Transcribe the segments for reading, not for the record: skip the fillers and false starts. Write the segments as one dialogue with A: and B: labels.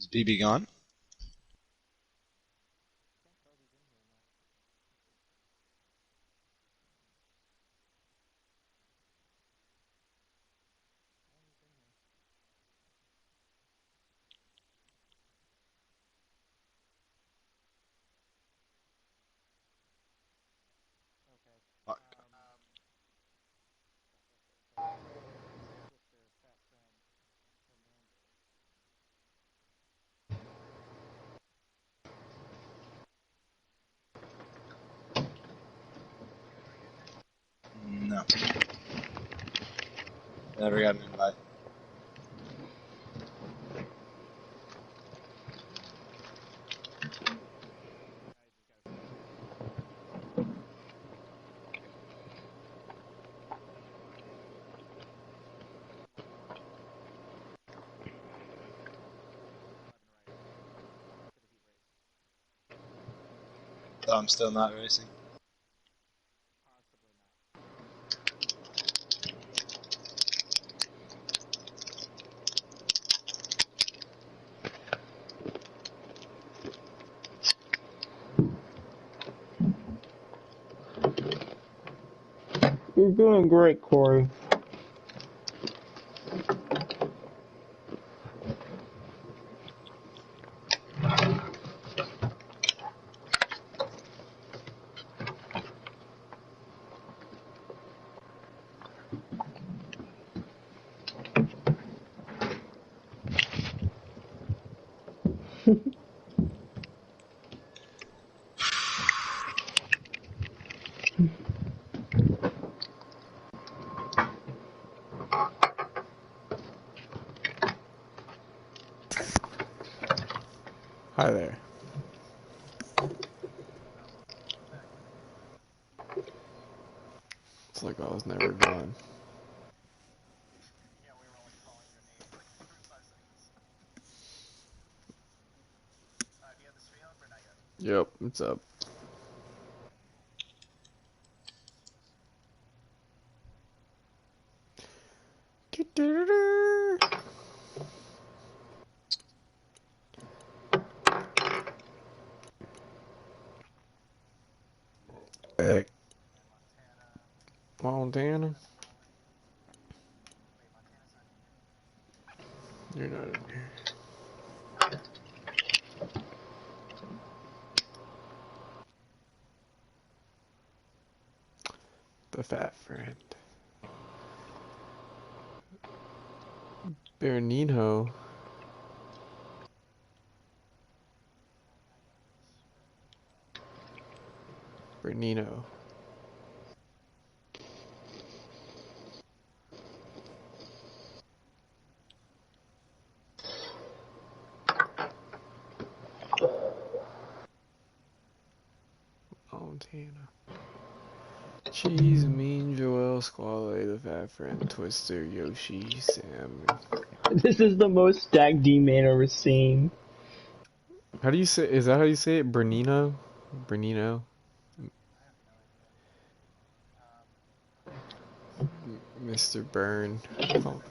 A: Is BB gone? Fuck. No. Never got an invite. So I'm still not racing.
B: You're doing great, Corey.
C: Hi there. It's like I was never gone. Yep, it's up. Hey. Montana. You're not in here. The fat friend. Bernino. Bernino. Montana. Cheese, Mean, Joel, Squale, the fat friend, Twister, Yoshi, Sam.
B: This is the most stacked D-main I've ever seen.
C: How do you say? Is that how you say it? Bernino? Bernino? Mr. Burn. Oh.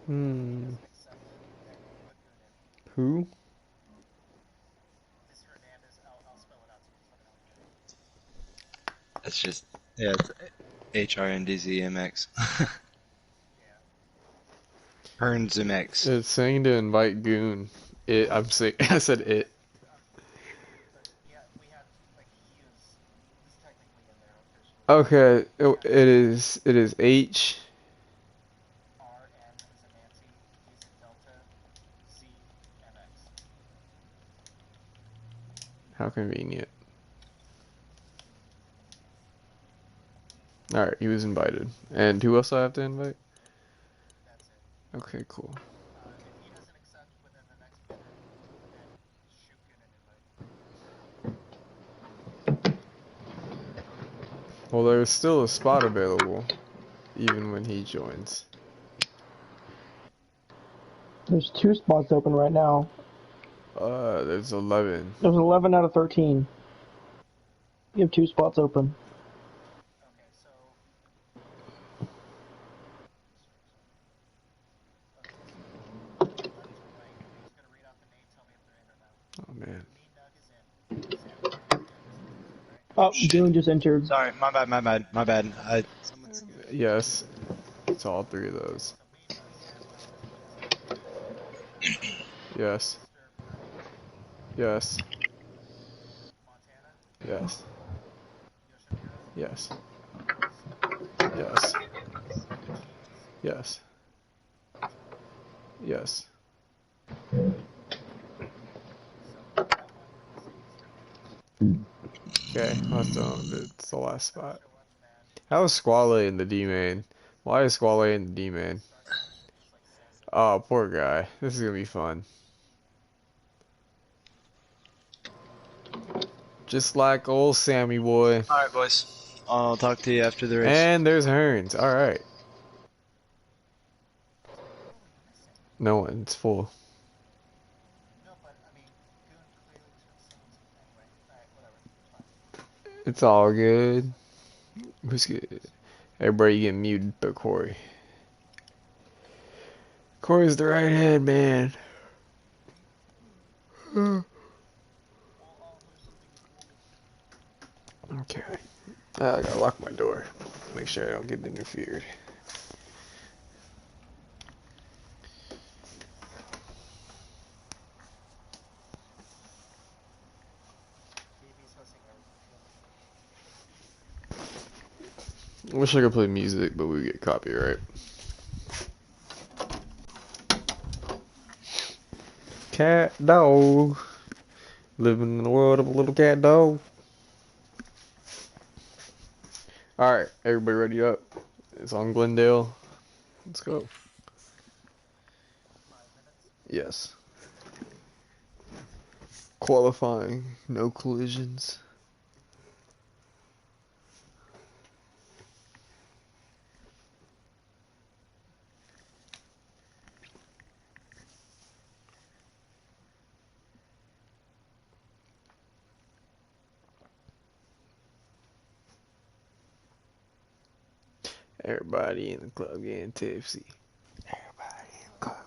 C: Hmm. Who?
A: It's just, yeah, it's HRNDZMX. HernZMX.
C: It's saying to invite Goon. I'm saying. I said it. Okay. It is H. How convenient. Alright, he was invited. And who else do I have to invite? Okay, cool. Well, there's still a spot available, even when he joins.
B: There's 2 spots open right now.
C: There's 11.
B: There's 11 out of 13. You have 2 spots open.
C: Oh man.
B: Oh, Dune just entered.
A: Sorry, my bad.
C: Yes, it's all 3 of those. Yes. Yes. Yes. Yes. Yes. Yes. Yes. Okay, it's the last spot. How is Squale in the D main? Why is Squale in the D main? Oh, poor guy. This is gonna be fun. Just like old Sammy boy.
A: Alright, boys. I'll talk to you after the race.
C: And there's Hearns. Alright. No one. It's full. It's all good. Who's good? Everybody get muted but Corey. Corey's the right hand man. Okay. I gotta lock my door. Make sure I don't get interfered. I wish I could play music, but we get copyright. Cat dog. Living in the world of a little cat dog. Alright, everybody ready up? It's on Glendale. Let's go. Yes. Qualifying. No collisions. Everybody in the club getting tipsy. Everybody in the club.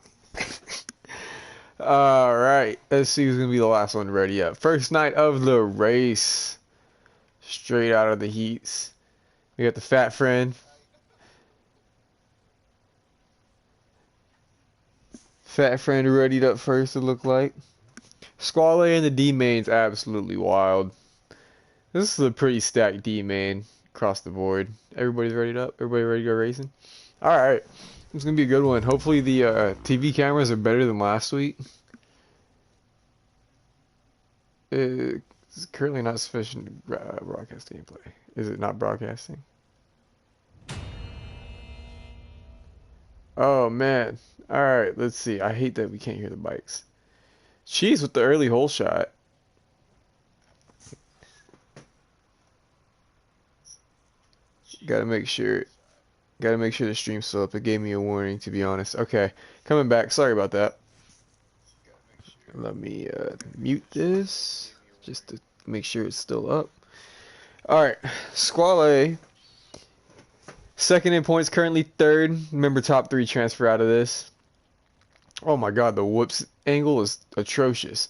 C: Alright, let's see who's going to be the last one ready up. First night of the race. Straight out of the heats. We got the fat friend. Fat friend readied up first, it looked like. Squale and the D main's absolutely wild. This is a pretty stacked D main across the board. Everybody's ready up? Everybody ready to go racing? Alright. It's going to be a good one. Hopefully the TV cameras are better than last week. It's currently not sufficient to broadcast gameplay. Is it not broadcasting? Oh, man. Alright, let's see. I hate that we can't hear the bikes. Cheese with the early hole shot. Gotta make sure the stream's still up. It gave me a warning, to be honest. Okay, coming back. Sorry about that. Let me mute this just to make sure it's still up. Alright, Squale. Second in points, currently third. Remember, top 3 transfer out of this. Oh my god, the whoops angle is atrocious.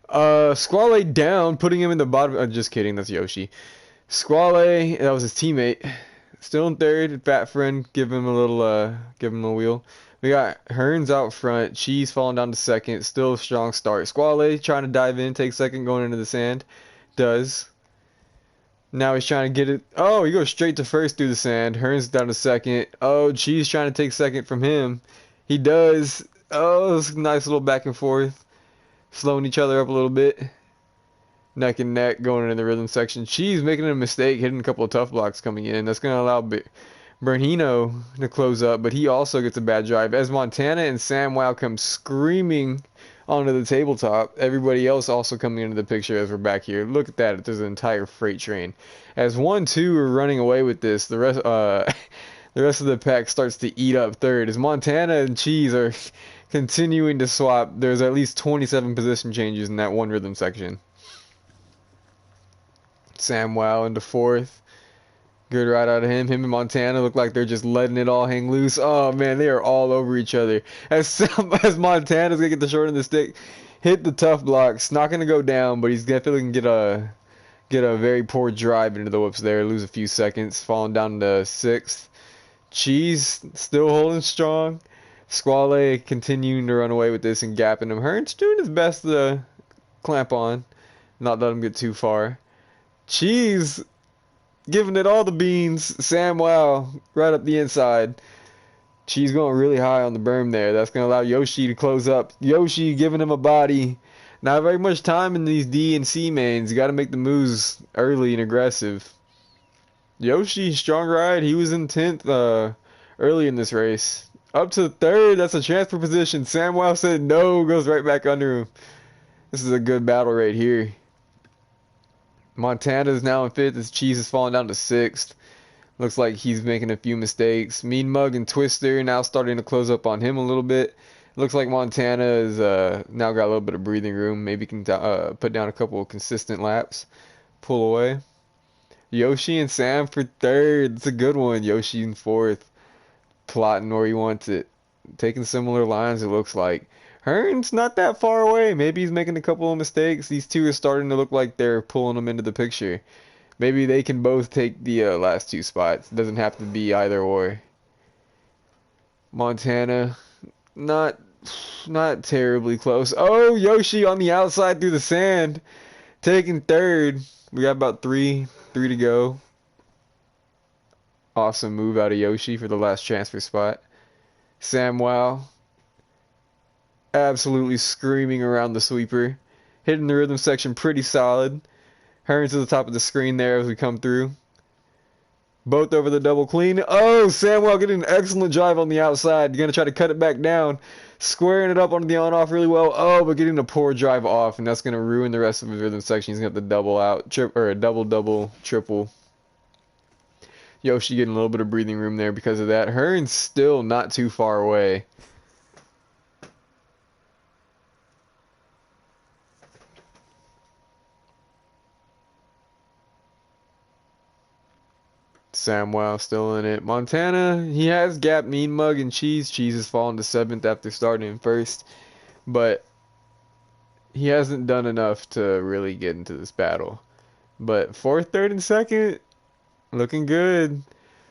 C: Squale down, putting him in the bottom. Just kidding, that's Yoshi. Squale, that was his teammate. Still in third. Fat friend, give him a wheel. We got Hearns out front. Cheese falling down to second. Still a strong start. Squale trying to dive in, take second, going into the sand. Does. Now he's trying to get it. Oh, he goes straight to first through the sand. Hearns down to second. Oh, Cheese trying to take second from him. He does. Oh, it's a nice little back and forth. Slowing each other up a little bit. Neck and neck going into the rhythm section. Cheese making a mistake, hitting a couple of tough blocks coming in. That's going to allow Bernino to close up, but he also gets a bad drive. As Montana and Sam Wow come screaming onto the tabletop. Everybody else also coming into the picture as we're back here. Look at that. There's an entire freight train. As 1-2 are running away with this, the rest the rest of the pack starts to eat up third. As Montana and Cheese are continuing to swap, there's at least 27 position changes in that one rhythm section. Samwow into fourth. Good ride out of him. Him and Montana look like they're just letting it all hang loose. Oh man, they are all over each other. As Montana's gonna get the short end of the stick, hit the tough blocks. Not gonna go down, but he's definitely gonna get a very poor drive into the whoops there. Lose a few seconds, falling down to sixth. Cheese still holding strong. Squale continuing to run away with this and gapping him. Hearn's doing his best to clamp on, not let him get too far. Cheese giving it all the beans. Samwow right up the inside. Cheese going really high on the berm there. That's going to allow Yoshi to close up. Yoshi giving him a body. Not very much time in these D and C mains. You got to make the moves early and aggressive. Yoshi, strong ride. He was in 10th early in this race. Up to third. That's a transfer position. Samwow said no. Goes right back under him. This is a good battle right here. Montana is now in 5th as Cheese is falling down to 6th. Looks like he's making a few mistakes. Mean Mug and Twister now starting to close up on him a little bit. Looks like Montana is now got a little bit of breathing room. Maybe can put down a couple of consistent laps. Pull away. Yoshi and Sam for 3rd. It's a good one. Yoshi in 4th. Plotting where he wants it. Taking similar lines, it looks like. Hearn's not that far away. Maybe he's making a couple of mistakes. These two are starting to look like they're pulling him into the picture. Maybe they can both take the last 2 spots. It doesn't have to be either or. Montana, not terribly close. Oh, Yoshi on the outside through the sand, taking 3rd. We got about three to go. Awesome move out of Yoshi for the last transfer spot. Samwow absolutely screaming around the sweeper. Hitting the rhythm section pretty solid. Hearn to the top of the screen there as we come through. Both over the double clean. Oh, Samwow getting an excellent drive on the outside. Going to try to cut it back down. Squaring it up onto the on-off really well. Oh, but getting a poor drive off, and that's going to ruin the rest of his rhythm section. He's going to have to double out, or a double, triple. Yoshi getting a little bit of breathing room there because of that. Hearn's still not too far away. Samwow still in it. Montana, he has gapped Mean Mug and Cheese. Cheese has fallen to 7th after starting in 1st. But he hasn't done enough to really get into this battle. But 4th, 3rd, and 2nd, looking good.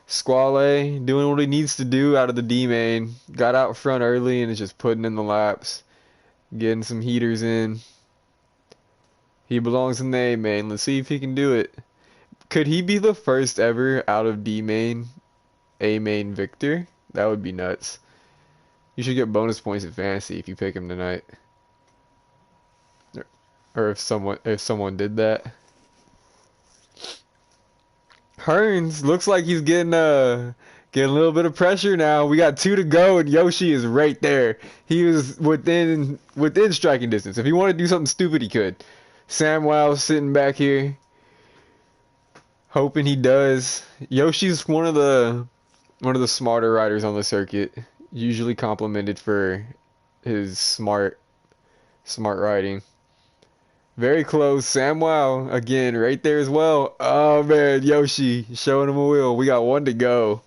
C: Squale doing what he needs to do out of the D main. Got out front early and is just putting in the laps. Getting some heaters in. He belongs in the A main. Let's see if he can do it. Could he be the first ever out of D main, A main victor? That would be nuts. You should get bonus points at fantasy if you pick him tonight. Or if someone did that. Hearns looks like he's getting a little bit of pressure now. We got 2 to go and Yoshi is right there. He was within striking distance. If he wanted to do something stupid, he could. Samwow sitting back here, hoping he does. Yoshi's one of the smarter riders on the circuit. Usually complimented for his smart riding. Very close. Samwow again right there as well. Oh man, Yoshi showing him a wheel. We got 1 to go.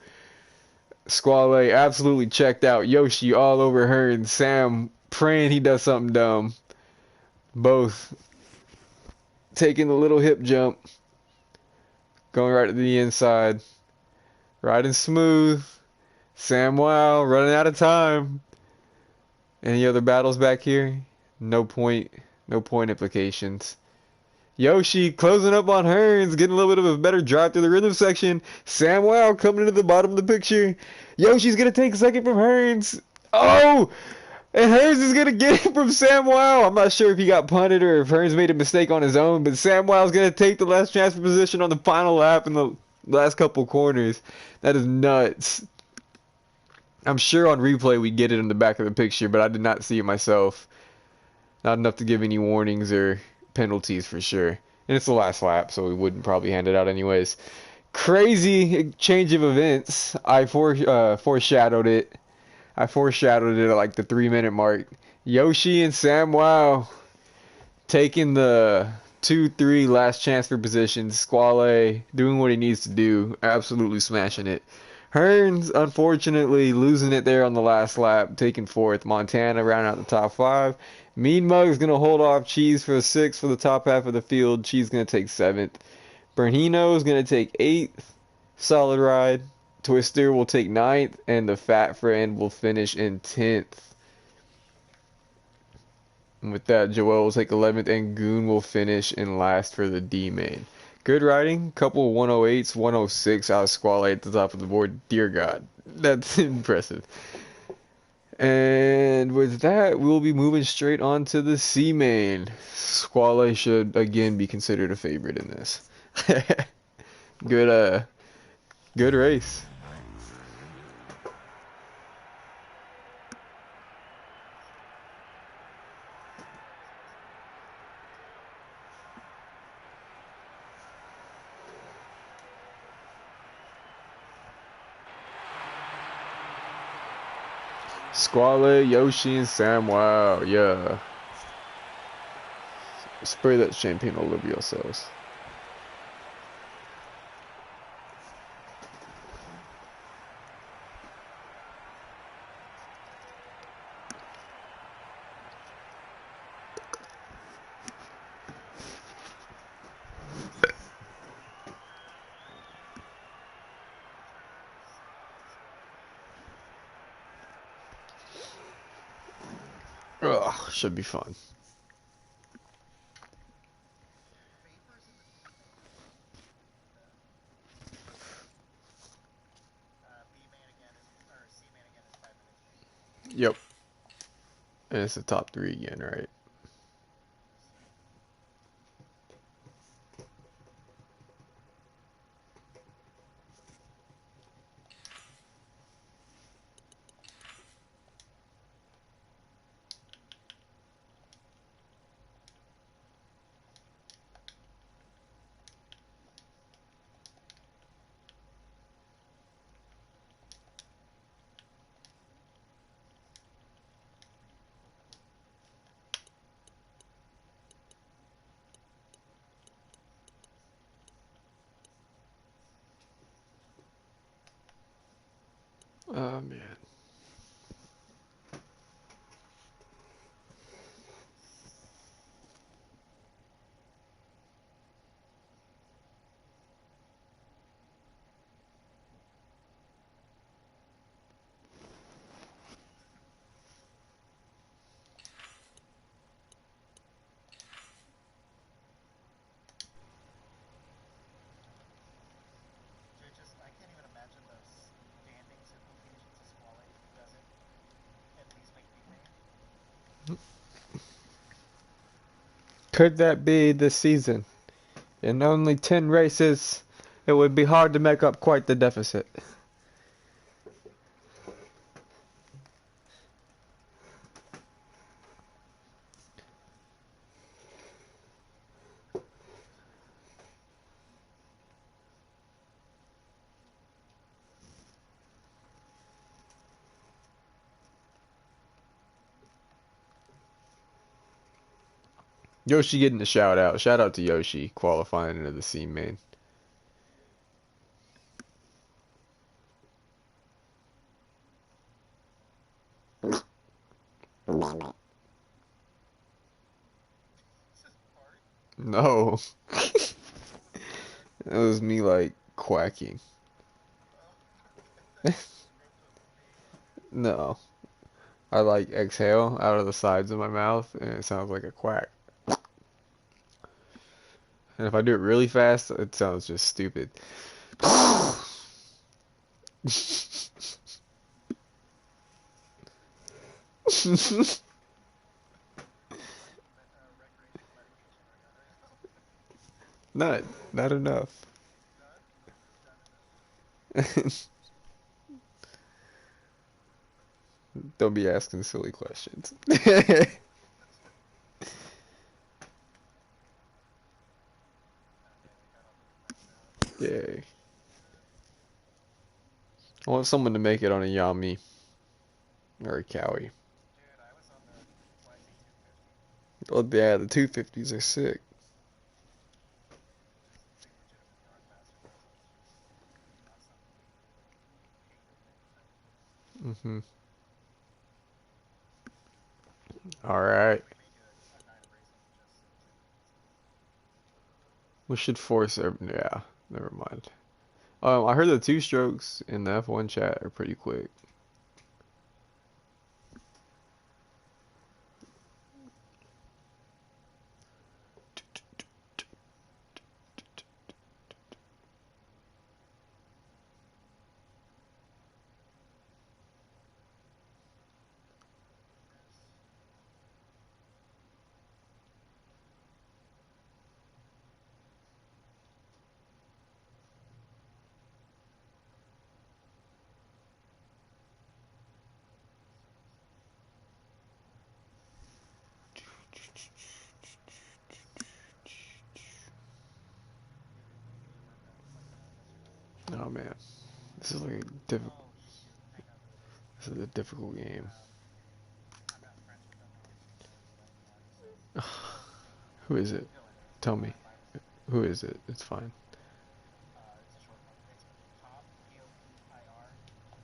C: Squale absolutely checked out. Yoshi all over her and Sam praying he does something dumb. Both taking the little hip jump. Going right to the inside. Riding smooth. Samwow running out of time. Any other battles back here? No point implications. Yoshi closing up on Hearns, getting a little bit of a better drive through the rhythm section. Samwow coming into the bottom of the picture. Yoshi's going to take 2nd from Hearns. Oh! And Hearns is going to get it from Samwow. I'm not sure if he got punted or if Hearns made a mistake on his own, but Samwow's going to take the last transfer position on the final lap in the last couple corners. That is nuts. I'm sure on replay we get it in the back of the picture, but I did not see it myself. Not enough to give any warnings or penalties for sure. And it's the last lap, so we wouldn't probably hand it out anyways. Crazy change of events. I foreshadowed it. I foreshadowed it at like the 3-minute mark. Yoshi and SamWow taking the 2-3 last chance for position. Squale doing what he needs to do. Absolutely smashing it. Hearns, unfortunately, losing it there on the last lap, taking fourth. Montana rounding out the top 5. Mean Mug's going to hold off Cheese for 6th for the top half of the field. Cheese going to take 7th. Bernino's going to take 8th. Solid ride. Twister will take 9th. And the Fat Friend will finish in 10th. And with that, Joel will take 11th. And Goon will finish in last for the D main. Good riding. Couple 108s, 106 out of Squale at the top of the board. Dear God. That's impressive. And with that, we'll be moving straight on to the C main. Squale should again be considered a favorite in this. Good good race. Squale, Yoshi, and SamWow, yeah. Spray that champagne all over yourselves. Ugh, should be fun. Yep. And it's the top 3 again, right? Oh, man. Could that be this season? In only 10 races, it would be hard to make up quite the deficit. Yoshi getting a shout out. Shout out to Yoshi qualifying into the C main. No. That was me like quacking. No. I like exhale out of the sides of my mouth and it sounds like a quack. And if I do it really fast, it sounds just stupid. Not, not enough. Don't be asking silly questions. Yay. I want someone to make it on a Yami or a Cowie. Oh yeah, the 250s are sick. Mm-hmm. Alright. We should force every, yeah, never mind. I heard the two strokes in the F1 chat are pretty quick. Oh man, this is like a difficult. This is a difficult game. Who is it? Tell me. Who is it? It's fine.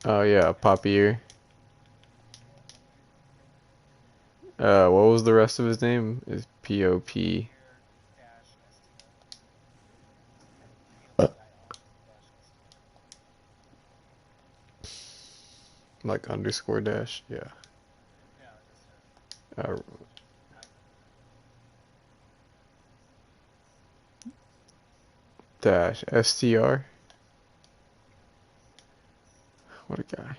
C: Oh yeah, Papier. What was the rest of his name? Is P-O-P. Like underscore dash? Yeah. Uh, dash STR? What a guy.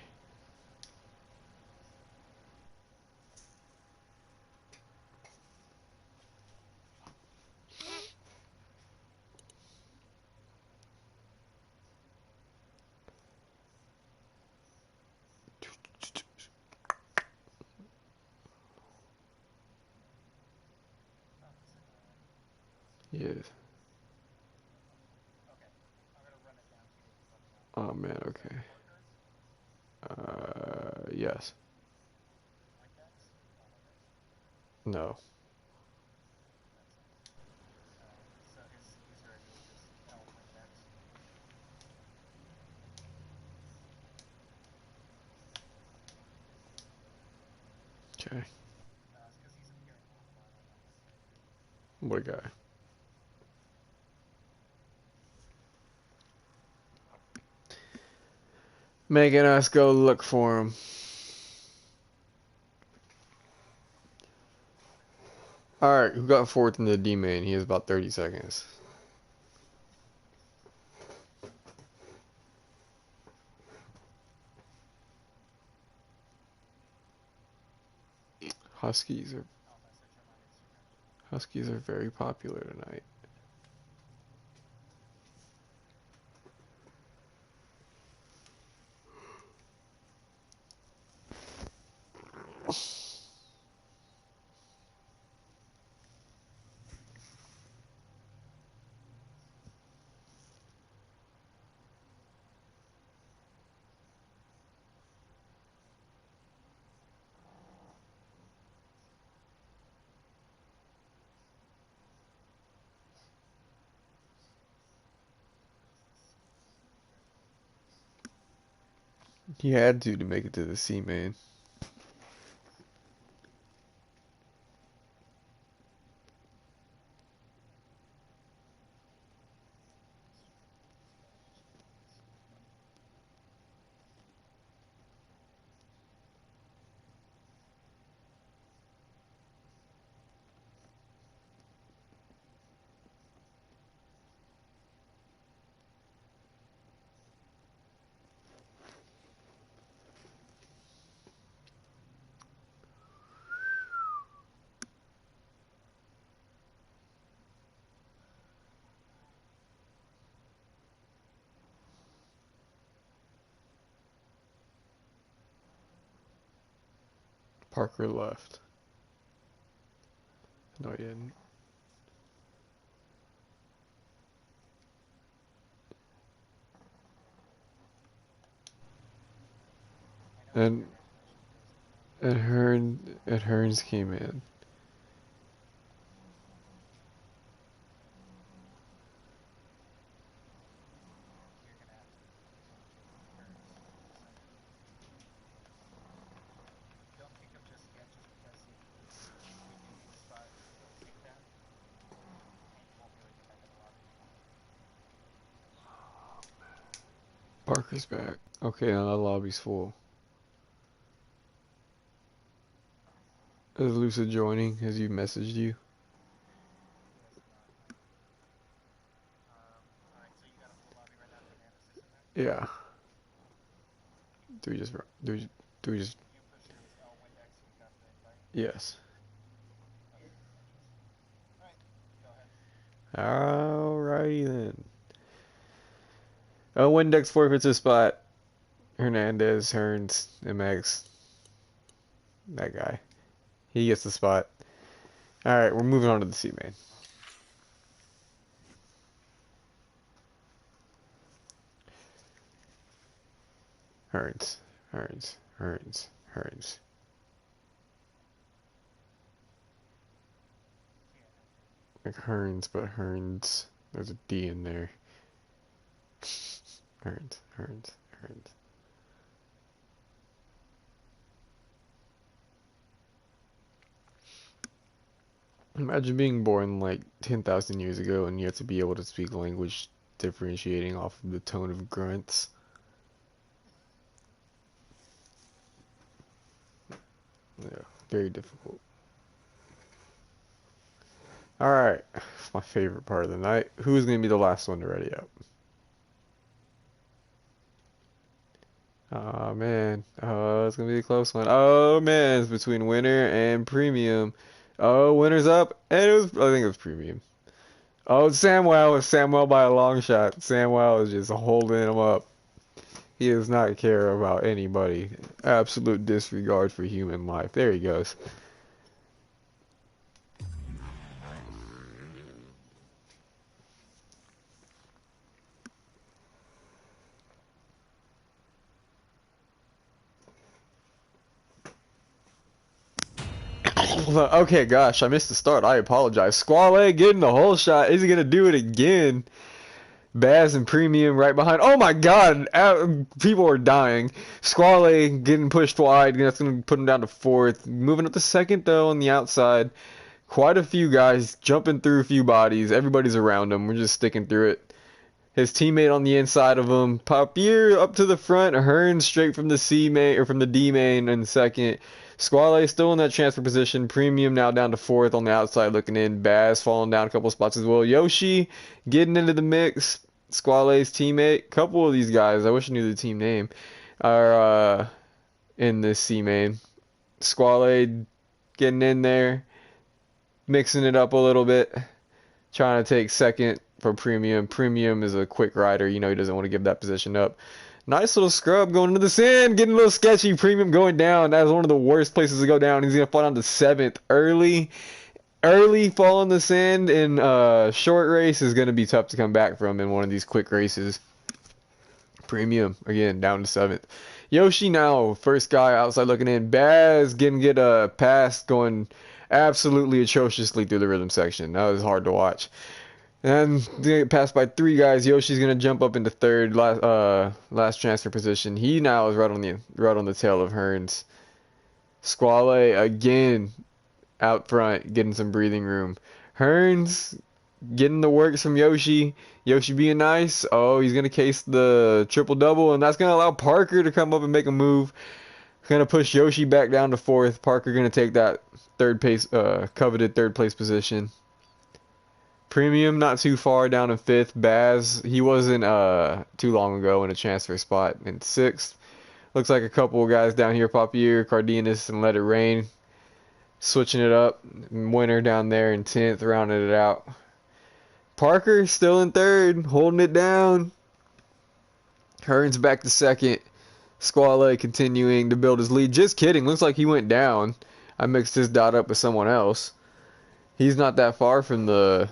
C: Yes. Oh man, okay. Yes. No. Okay. What a guy. Making us go look for him. Alright, who got fourth in the D main? He has about 30 seconds. Huskies are Huskies are very popular tonight. He had to make it to the C main. Parker left. No, he didn't. And Hearns came in. Parker's back. Okay, now the lobby's full. Is Luca joining? Has he messaged you? Yeah. Do we just do we just yes. Alrighty then. Oh, Windex forfeits his spot. Hernandez, Hearns, MX. That guy. He gets the spot. Alright, we're moving on to the C main. Hearns, Hearns, Hearns, Hearns. Like Hearns, but Hearns. There's a D in there. Hearns, Hearns, Hearns. Imagine being born like 10,000 years ago and you have to be able to speak language differentiating off of the tone of grunts. Yeah, very difficult. Alright, it's my favorite part of the night. Who's going to be the last one to ready up? Oh man, oh, it's going to be a close one. Oh man, it's between winner and premium. Oh, winner's up, and I think it was premium. Oh, Samwell by a long shot. Samwell is just holding him up. He does not care about anybody. Absolute disregard for human life. There he goes. Okay, gosh, I missed the start. I apologize. Squall getting the whole shot. Is he going to do it again? Baz and Premium right behind. Oh my god, people are dying. Squall getting pushed wide. That's going to put him down to fourth. Moving up to second, though, on the outside. Quite a few guys jumping through a few bodies. Everybody's around him. We're just sticking through it. His teammate on the inside of him. Papier up to the front. Hearn straight from the C main or from the D main in second. Squale still in that transfer position. Premium now down to fourth on the outside looking in. Baz falling down a couple spots as well. Yoshi getting into the mix. Squale's teammate. Couple of these guys, I wish I knew the team name, are in this C main. Squale getting in there. Mixing it up a little bit. Trying to take second for Premium. Premium is a quick rider. You know he doesn't want to give that position up. Nice little scrub going into the sand. Getting a little sketchy. Premium going down. That was one of the worst places to go down. He's going to fall down to seventh. Early fall in the sand in short race is going to be tough to come back from in one of these quick races. Premium, again, down to seventh. Yoshi now, first guy outside looking in. Baz get a pass going absolutely atrociously through the rhythm section. That was hard to watch. And they get passed by three guys. Yoshi's gonna jump up into third, last transfer position. He now is right on the tail of Hearns. Squale again out front, getting some breathing room. Hearns getting the works from Yoshi. Yoshi being nice. Oh, he's gonna case the triple double, and that's gonna allow Parker to come up and make a move. Gonna push Yoshi back down to fourth. Parker gonna take that coveted third place position. Premium not too far down in fifth. Baz, he wasn't too long ago in a transfer spot in sixth. Looks like a couple of guys down here, Papier, Cardenas, and Let It Rain. Switching it up. Winner down there in 10th, rounding it out. Parker still in third, holding it down. Hearns back to second. Squale continuing to build his lead. Just kidding. Looks like he went down. I mixed his dot up with someone else. He's not that far from the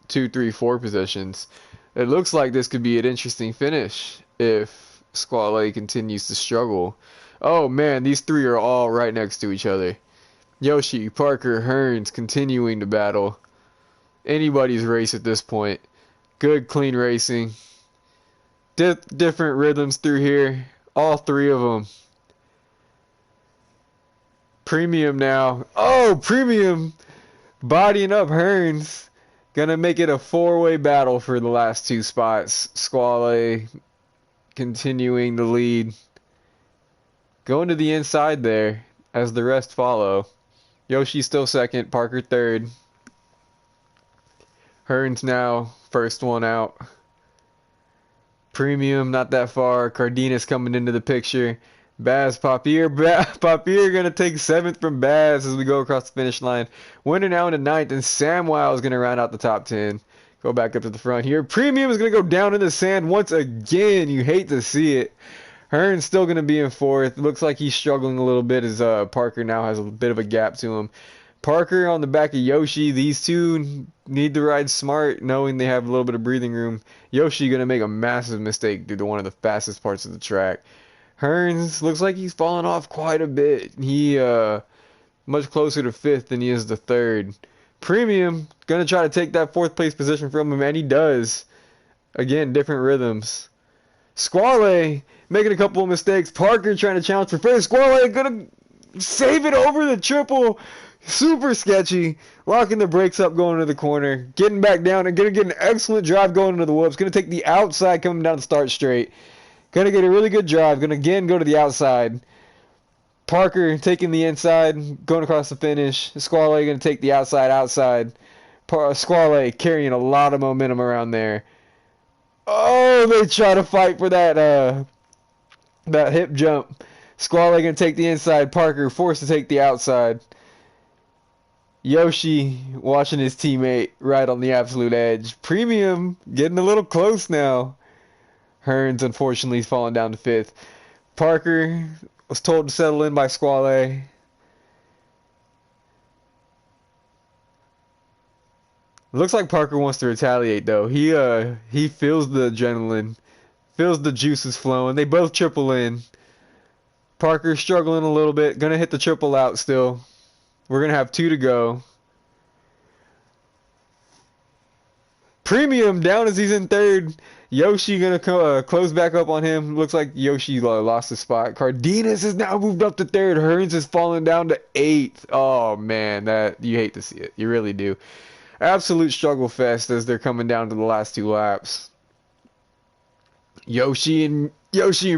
C: 2, 3, 4 positions. It looks like this could be an interesting finish if Squale continues to struggle. Oh man, these three are all right next to each other. Yoshi, Parker, Hearns continuing to battle. Anybody's race at this point. Good, clean racing. Different rhythms through here. All three of them. Premium now. Oh, Premium bodying up Hearns. Gonna make it a four-way battle for the last two spots. Squale continuing the lead. Going to the inside there as the rest follow. Yoshi still second, Parker third. Hearns now first one out. Premium not that far. Cardenas coming into the picture. Baz Papier. Papier gonna take seventh from Baz as we go across the finish line. Winner now into ninth, and Samwow is gonna round out the top 10. Go back up to the front here. Premium is gonna go down in the sand once again. You hate to see it. Hearn's still going to be in fourth. Looks like he's struggling a little bit as Parker now has a bit of a gap to him. Parker on the back of Yoshi. These two need to ride smart, knowing they have a little bit of breathing room. Yoshi going to make a massive mistake due to one of the fastest parts of the track. Hearns looks like he's fallen off quite a bit. He much closer to fifth than he is to third. Premium going to try to take that fourth place position from him, and he does. Again, different rhythms. Squale making a couple of mistakes. Parker trying to challenge for first. Squale gonna save it over the triple. Super sketchy. Locking the brakes up going into the corner. Getting back down and gonna get an excellent drive going into the whoops. Gonna take the outside coming down the start straight. Gonna get a really good drive. Gonna again go to the outside. Parker taking the inside. Going across the finish. Squale gonna take the outside. Squale carrying a lot of momentum around there. Oh, they try to fight for that hip jump. Squale gonna take the inside. Parker forced to take the outside. Yoshi watching his teammate right on the absolute edge. Premium getting a little close now. Hearns unfortunately is falling down to fifth. Parker was told to settle in by Squale. Looks like Parker wants to retaliate though. He feels the adrenaline, feels the juices flowing. They both triple in. Parker struggling a little bit, gonna hit the triple out still. We're gonna have two to go. Premium down as he's in third. Yoshi gonna close back up on him. Looks like Yoshi lost his spot. Cardenas has now moved up to third. Hearns has fallen down to eighth. Oh man, that you hate to see it. You really do. Absolute struggle fest as they're coming down to the last two laps. Yoshi and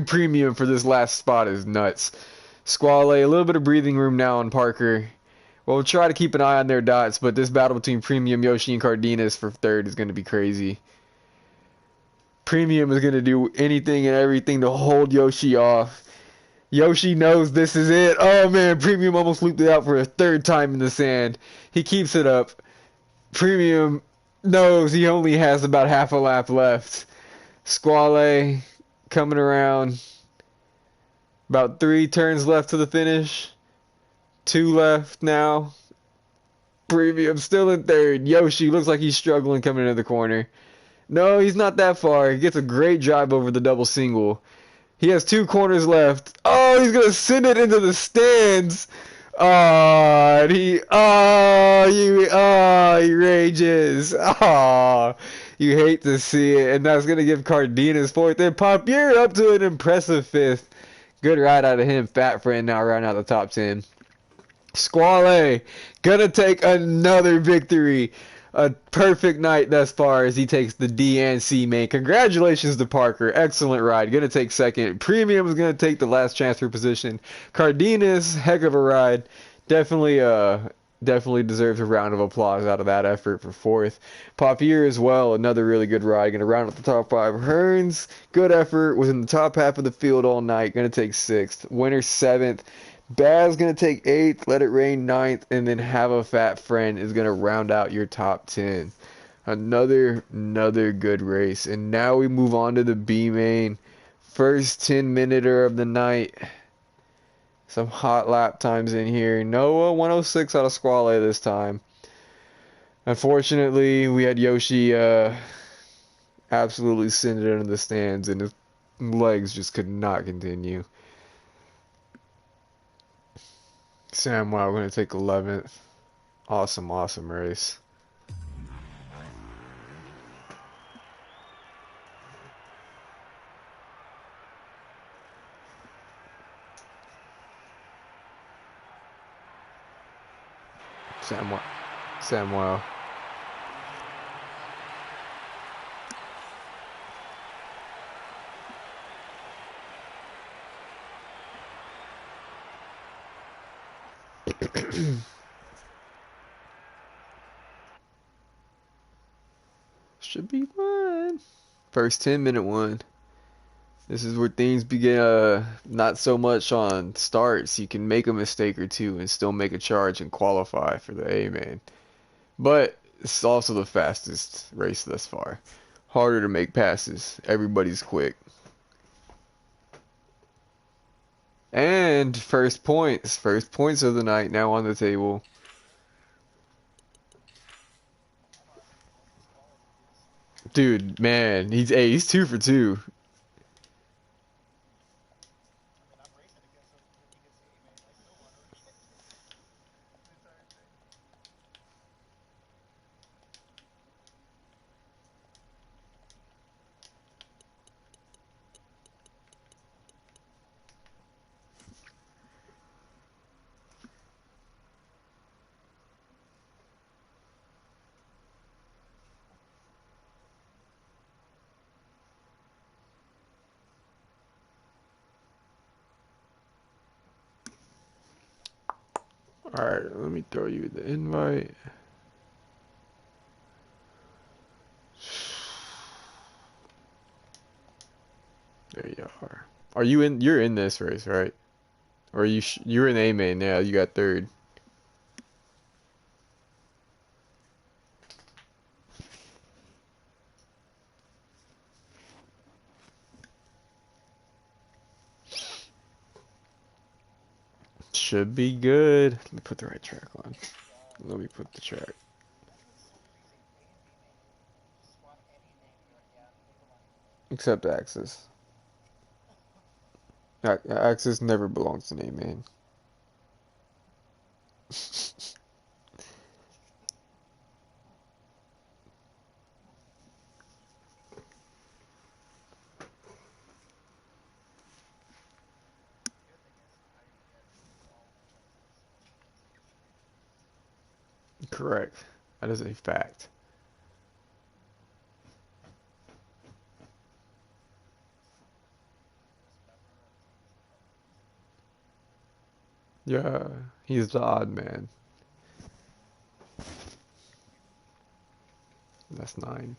C: Premium for this last spot is nuts. Squale, a little bit of breathing room now on Parker. We'll try to keep an eye on their dots, but this battle between Premium, Yoshi, and Cardenas for third is going to be crazy. Premium is going to do anything and everything to hold Yoshi off. Yoshi knows this is it. Oh man, Premium almost looped it out for a third time in the sand. He keeps it up. Premium knows he only has about half a lap left. Squale coming around. About 3 turns left to the finish. 2 left now. Premium still in third. Yoshi looks like he's struggling coming into the corner. No, he's not that far. He gets a great drive over the double single. He has 2 corners left. Oh, he's going to send it into the stands. He rages. You hate to see it. And that's going to give Cardenas fourth. And Papier up to an impressive fifth. Good ride out of him. Fat Friend now rounding out the top 10. Squale gonna take another victory. A perfect night thus far as he takes the D and C main. Congratulations to Parker. Excellent ride. Gonna take second. Premium is gonna take the last transfer position. Cardenas, heck of a ride. Definitely deserves a round of applause out of that effort for fourth. Papier as well, another really good ride. Gonna round up the top 5. Hearns, good effort. Was in the top half of the field all night. Gonna take 6th. Winner 7th. Baz gonna take 8th, Let It Rain 9th, and then Have a Fat Friend is gonna round out your top 10. Another good race. And now we move on to the B main. First 10-minute of the night. Some hot lap times in here. Noah 106 out of Squale this time. Unfortunately, we had Yoshi absolutely send it into the stands, and his legs just could not continue. Samwell gonna take 11th. Awesome, awesome race. Samwell. Samwell. Should be fun. First 10-minute one. This is where things begin, not so much on starts. You can make a mistake or two and still make a charge and qualify for the A-main. But it's also the fastest race thus far. Harder to make passes. Everybody's quick. And first points. First points of the night now on the table. Dude, man, he's 2 for 2. Alright, let me throw you the invite. There you are. Are you in? You're in this race, right? Or you're in A main now? You got third. Should be good. Let me put the right track on. Let me put the track. Except Axis. Axis never belongs to A main. Correct. That is a fact. Yeah, he's the odd man. That's 9.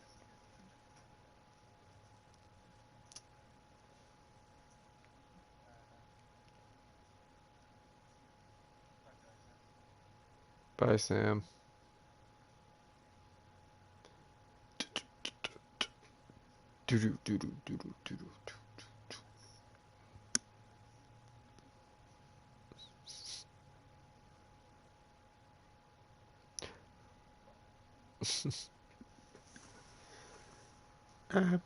C: Bye, Sam. I've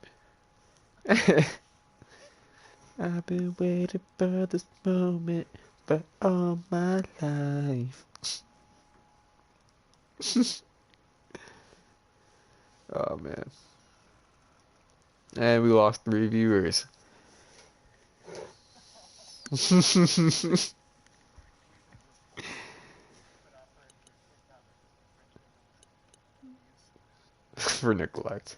C: I've been waiting for this moment for all my life. Oh man. And we lost 3 viewers. For neglect.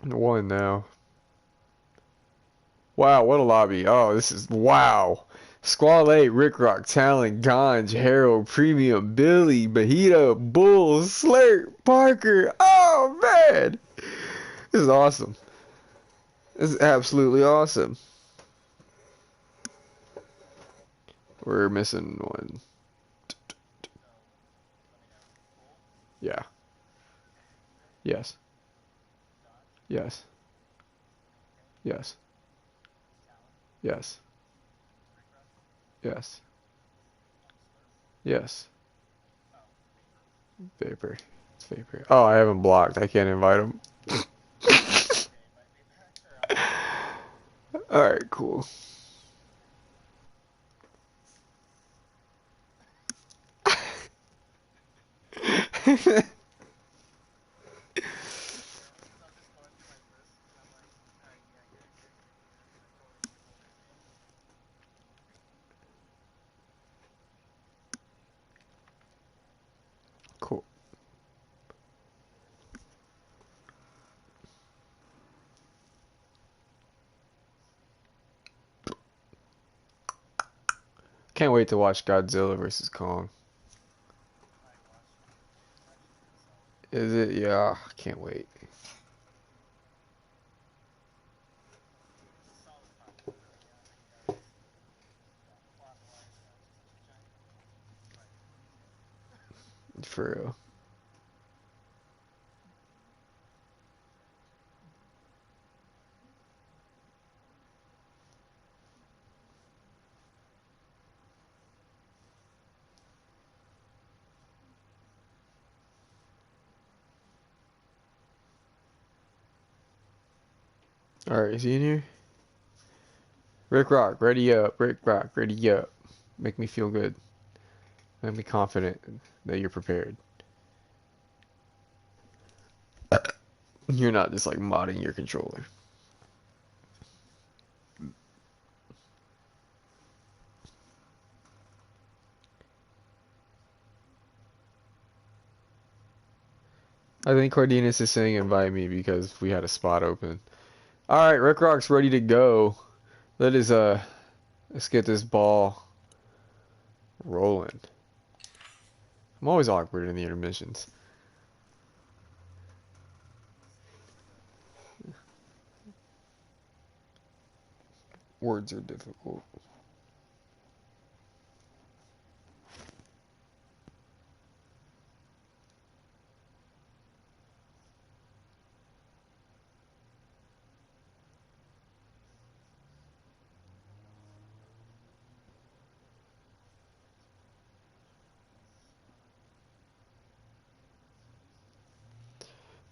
C: 1 now. Wow, what a lobby. Oh, this is wow. Squall 8, Rick Rock, Talon, Ganj, Harold, Premium, Billy, Bahita, Bull, Slurp, Parker. Oh man. This is awesome. This is absolutely awesome. We're missing 1. Yeah. Yes. Yes. Yes. Yes. Yes. Yes. Vapor. It's Vapor. Oh, I haven't blocked. I can't invite him. Alright, cool. Cool. Can't wait to watch Godzilla versus Kong. Is it? Yeah, can't wait. For real. Alright, is he in here? Rick Rock, ready up. Rick Rock, ready up. Make me feel good. Make me confident that you're prepared. You're not just like modding your controller. I think Cardenas is saying invite me because we had a spot open. Alright, Rick Rock's ready to go. Let's get this ball rolling. I'm always awkward in the intermissions. Words are difficult.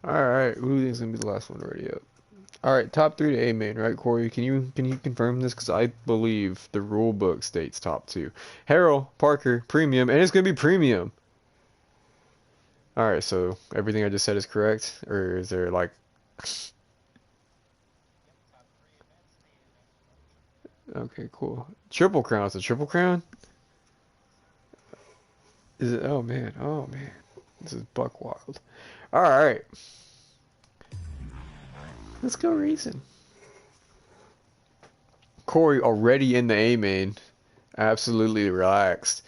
C: Alright, who do you think is gonna be the last one ready up? Alright, top 3 to A main, right, Corey? Can you confirm this? Because I believe the rule book states top 2. Harrell, Parker, premium, and it's gonna be premium. Alright, so everything I just said is correct? Or is there like okay, cool. Triple crown, it's a triple crown? Is it oh man, oh man. This is buck wild. Alright. Let's go racing. Corey already in the A main. Absolutely relaxed.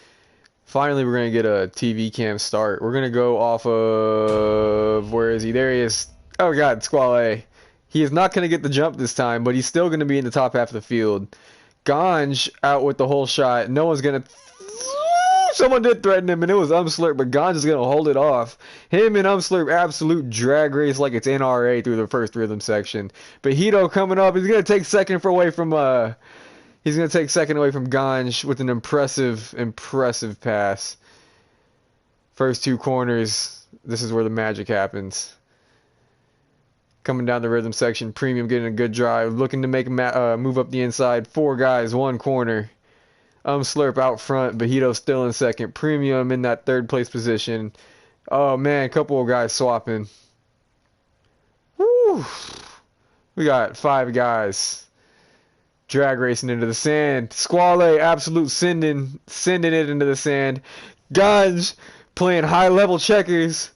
C: Finally, we're going to get a TV cam start. We're going to go off of... Where is he? There he is. Oh, God, Squall. He is not going to get the jump this time, but he's still going to be in the top half of the field. Ganj out with the whole shot. No one's going to... Someone did threaten him, and it was Umslurp, but Ganj is going to hold it off. Him and Umslurp absolute drag race like it's NRA through the first rhythm section. But Hito coming up. He's going to take second away from... He's going to take second away from Ganj with an impressive pass. First 2 corners, this is where the magic happens. Coming down the rhythm section, Premium getting a good drive, looking to make a move up the inside. 4 guys, 1 corner. Slurp out front, Bahito still in second. Premium in that 3rd place position. Oh man, a couple of guys swapping. Woo! We got 5 guys. Drag racing into the sand. Squale absolute sending it into the sand. Ganj playing high level checkers.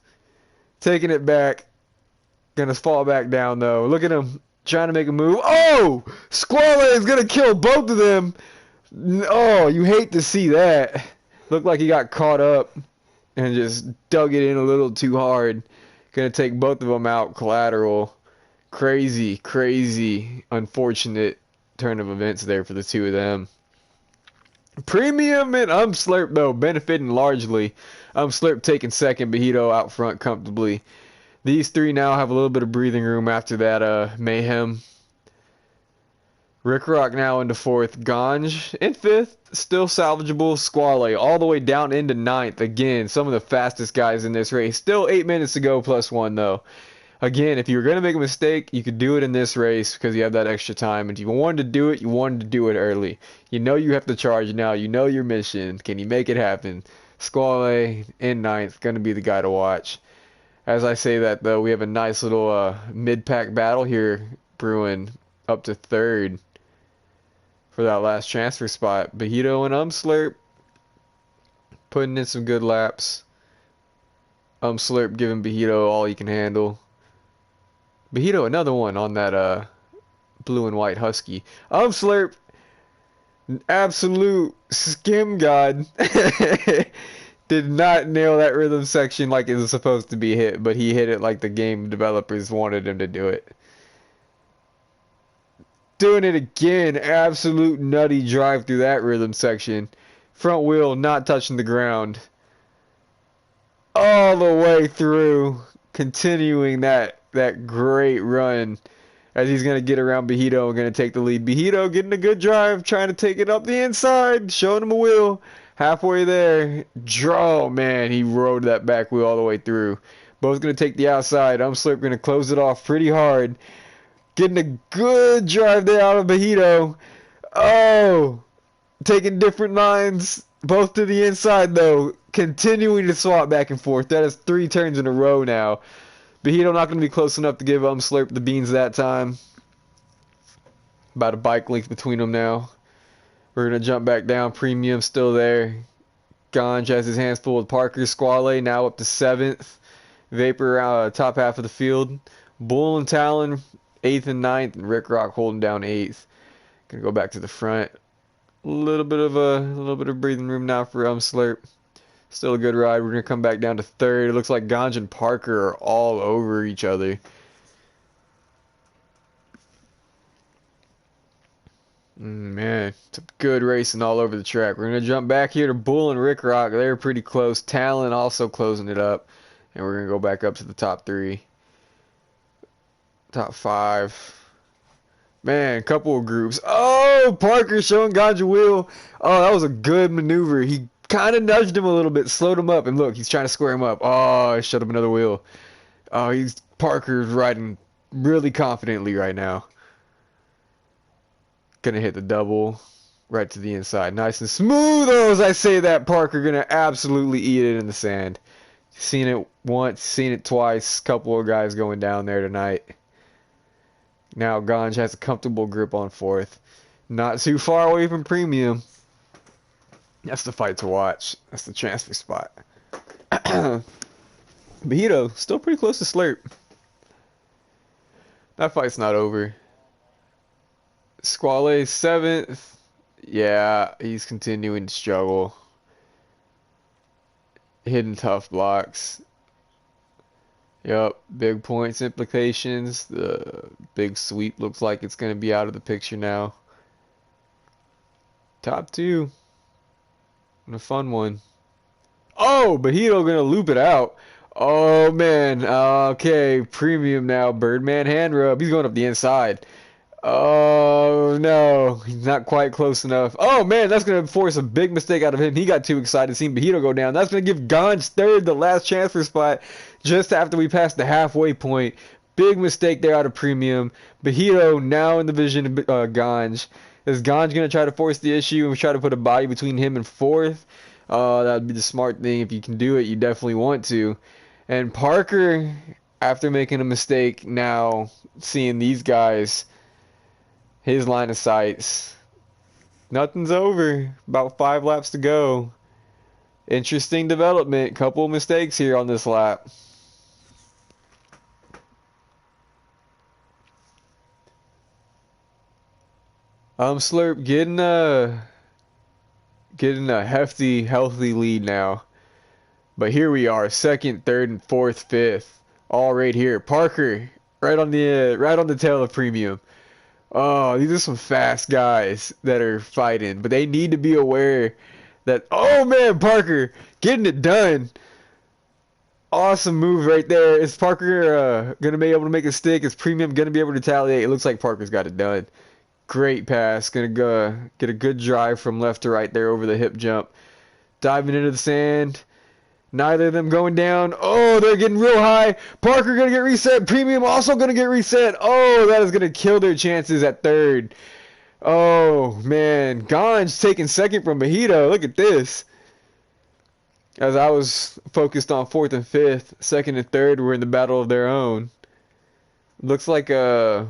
C: Taking it back. Gonna fall back down though. Look at him trying to make a move. Oh! Squale is gonna kill both of them. Oh, you hate to see that. Looked like he got caught up and just dug it in a little too hard. Gonna take both of them out collateral. Crazy, unfortunate turn of events there for the 2 of them. Premium and Umslurp though benefiting largely. Umslurp taking second, Bahito out front comfortably. These 3 now have a little bit of breathing room after that mayhem. Rick Rock now into 4th. Ganj in 5th. Still salvageable. Squale all the way down into 9th. Again, some of the fastest guys in this race. Still 8 minutes to go plus 1 though. Again, if you were going to make a mistake, you could do it in this race because you have that extra time. And if you wanted to do it, you wanted to do it early. You know you have to charge now. You know your mission. Can you make it happen? Squall in ninth, going to be the guy to watch. As I say that, though, we have a nice little mid-pack battle here brewing up to third for that last transfer spot. Bajito and Umslurp putting in some good laps. Umslurp giving Bajito all he can handle. Bajito, another one on that blue and white Husky. Umslurp, absolute skim god. Did not nail that rhythm section like it was supposed to be hit, but he hit it like the game developers wanted him to do it. Doing it again, absolute nutty drive through that rhythm section. Front wheel not touching the ground. All the way through, continuing that great run as he's going to get around Bajito and going to take the lead. Bajito getting a good drive, trying to take it up the inside, showing him a wheel. Halfway there, draw, man, he rode that back wheel all the way through. Both going to take the outside. Umslurp going to close it off pretty hard. Getting a good drive there out of Bajito. Oh, taking different lines, both to the inside, though. Continuing to swap back and forth. That is 3 turns in a row now. Bajito not going to be close enough to give Umslurp the beans that time. About a bike length between them now. We're going to jump back down. Premium still there. Ganj has his hands full with Parker. Squall now up to 7th. Vapor top half of the field. Bull and Talon 8th and 9th. And Rick Rock holding down 8th. Going to go back to the front. A little bit of breathing room now for Umslurp. Still a good ride. We're going to come back down to 3rd. It looks like Ganj and Parker are all over each other. Man, it's a good racing all over the track. We're going to jump back here to Bull and Rick Rock. They're pretty close. Talon also closing it up. And we're going to go back up to the top 3. Top 5. Man, couple of groups. Oh, Parker showing Ganj a wheel. Oh, that was a good maneuver. He kind of nudged him a little bit, slowed him up. And look, he's trying to square him up. Oh, I shut up another wheel. Oh, Parker's riding really confidently right now. Gonna hit the double right to the inside. Nice and smooth. Oh, as I say that, Parker gonna absolutely eat it in the sand. Seen it once, seen it twice. Couple of guys going down there tonight. Now Ganj has a comfortable grip on 4th. Not too far away from Premium. That's the fight to watch. That's the transfer spot. Bajito still pretty close to Slurp. That fight's not over. Squall 7th. Yeah, he's continuing to struggle. Hitting tough blocks. Yep, big points implications. The big sweep looks like it's going to be out of the picture now. Top 2. And a fun one. Oh, Bajito going to loop it out. Oh, man. Okay, Premium now. Birdman hand rub. He's going up the inside. Oh, no. He's not quite close enough. Oh, man, that's going to force a big mistake out of him. He got too excited seeing Bajito go down. That's going to give Ganj 3rd, the last transfer spot, just after we passed the halfway point. Big mistake there out of Premium. Bajito now in the vision of Ganj. Is Ganj going to try to force the issue and try to put a body between him and 4th? That would be the smart thing. If you can do it, you definitely want to. And Parker, after making a mistake, now seeing these guys, his line of sights. Nothing's over. About 5 laps to go. Interesting development. Couple of mistakes here on this lap. Slurp getting a hefty, healthy lead now. But here we are, 2nd, 3rd, and 4th, 5th, all right here. Parker right on the tail of Premium. Oh, these are some fast guys that are fighting, but they need to be aware that. Oh man, Parker getting it done. Awesome move right there. Is Parker gonna be able to make a stick? Is Premium gonna be able to retaliate? It looks like Parker's got it done. Great pass. Gonna go get a good drive from left to right there over the hip jump. Diving into the sand. Neither of them going down. Oh, they're getting real high. Parker going to get reset. Premium also going to get reset. Oh, that is going to kill their chances at third. Oh, man. Ganj taking second from Mojito. Look at this. As I was focused on fourth and fifth, second and third were in the battle of their own. Looks like, where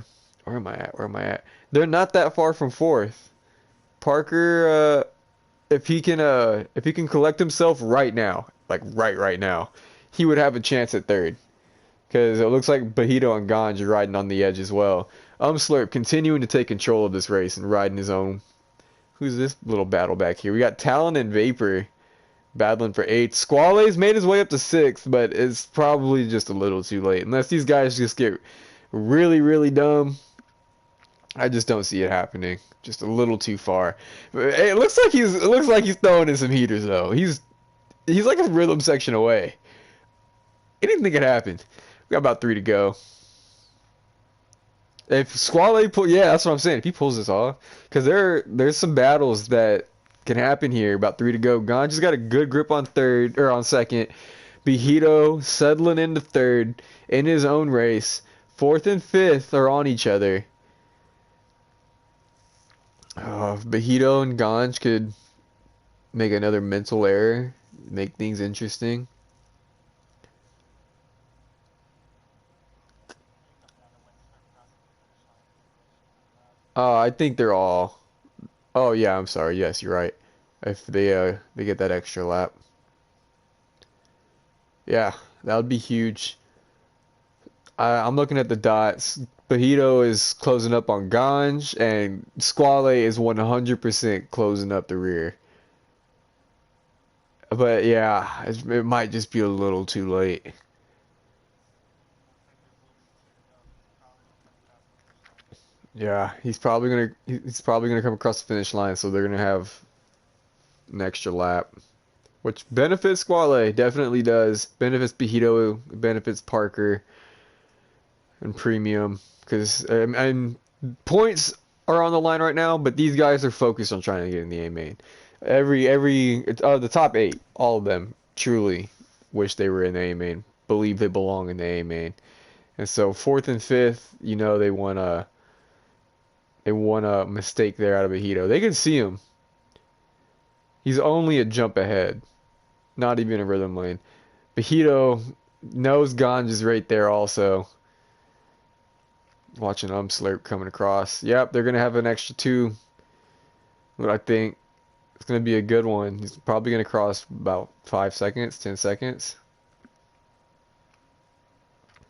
C: am I at? Where am I at? They're not that far from fourth. Parker, if he can collect himself right now, like right now, he would have a chance at third. Because it looks like Bajito and Ganj are riding on the edge as well. Slurp continuing to take control of this race and riding his own. Who's this little battle back here? We got Talon and Vapor battling for 8th. Squale's made his way up to 6th, but it's probably just a little too late. Unless these guys just get really, really dumb. I just don't see it happening. Just a little too far. It looks like he's throwing in some heaters though. He's like a rhythm section away. Anything could happen. We got about 3 to go. If Squale yeah, that's what I'm saying. If he pulls this off, because there's some battles that can happen here. About 3 to go. Ganj just got a good grip on third or on second. Bajito settling into third in his own race. 4th and 5th are on each other. Bajito and Ganj could make another mental error, make things interesting. I think they're all. Oh yeah, I'm sorry. Yes, you're right. If they get that extra lap. Yeah, that would be huge. I'm looking at the dots. Bajito is closing up on Ganj, and Squale is 100% closing up the rear. But yeah, it might just be a little too late. Yeah, he's probably gonna come across the finish line, so they're gonna have an extra lap, which benefits Squale, definitely does. Benefits Bajito, benefits Parker, and Premium, because and points are on the line right now, but these guys are focused on trying to get in the A main. The top 8, all of them truly wish they were in the A main, believe they belong in the A main, and so 4th and 5th, they want a mistake there out of Bajito. They can see him. He's only a jump ahead, not even a rhythm lane. Bajito knows Ganj is right there also. Watching Slurp coming across. Yep, they're going to have an extra 2. But I think it's going to be a good one. He's probably going to cross about 5 seconds, 10 seconds.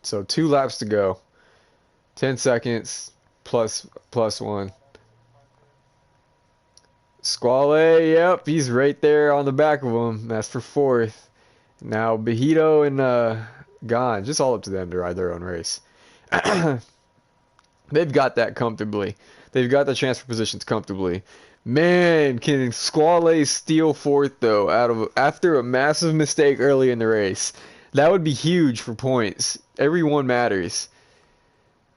C: So 2 laps to go. 10 seconds plus 1. Squale, yep, he's right there on the back of him. That's for 4th. Now Bajito and Ganj, just all up to them to ride their own race. They've got that comfortably. They've got the transfer positions comfortably. Man, can Squale steal 4th though after a massive mistake early in the race? That would be huge for points. Every one matters.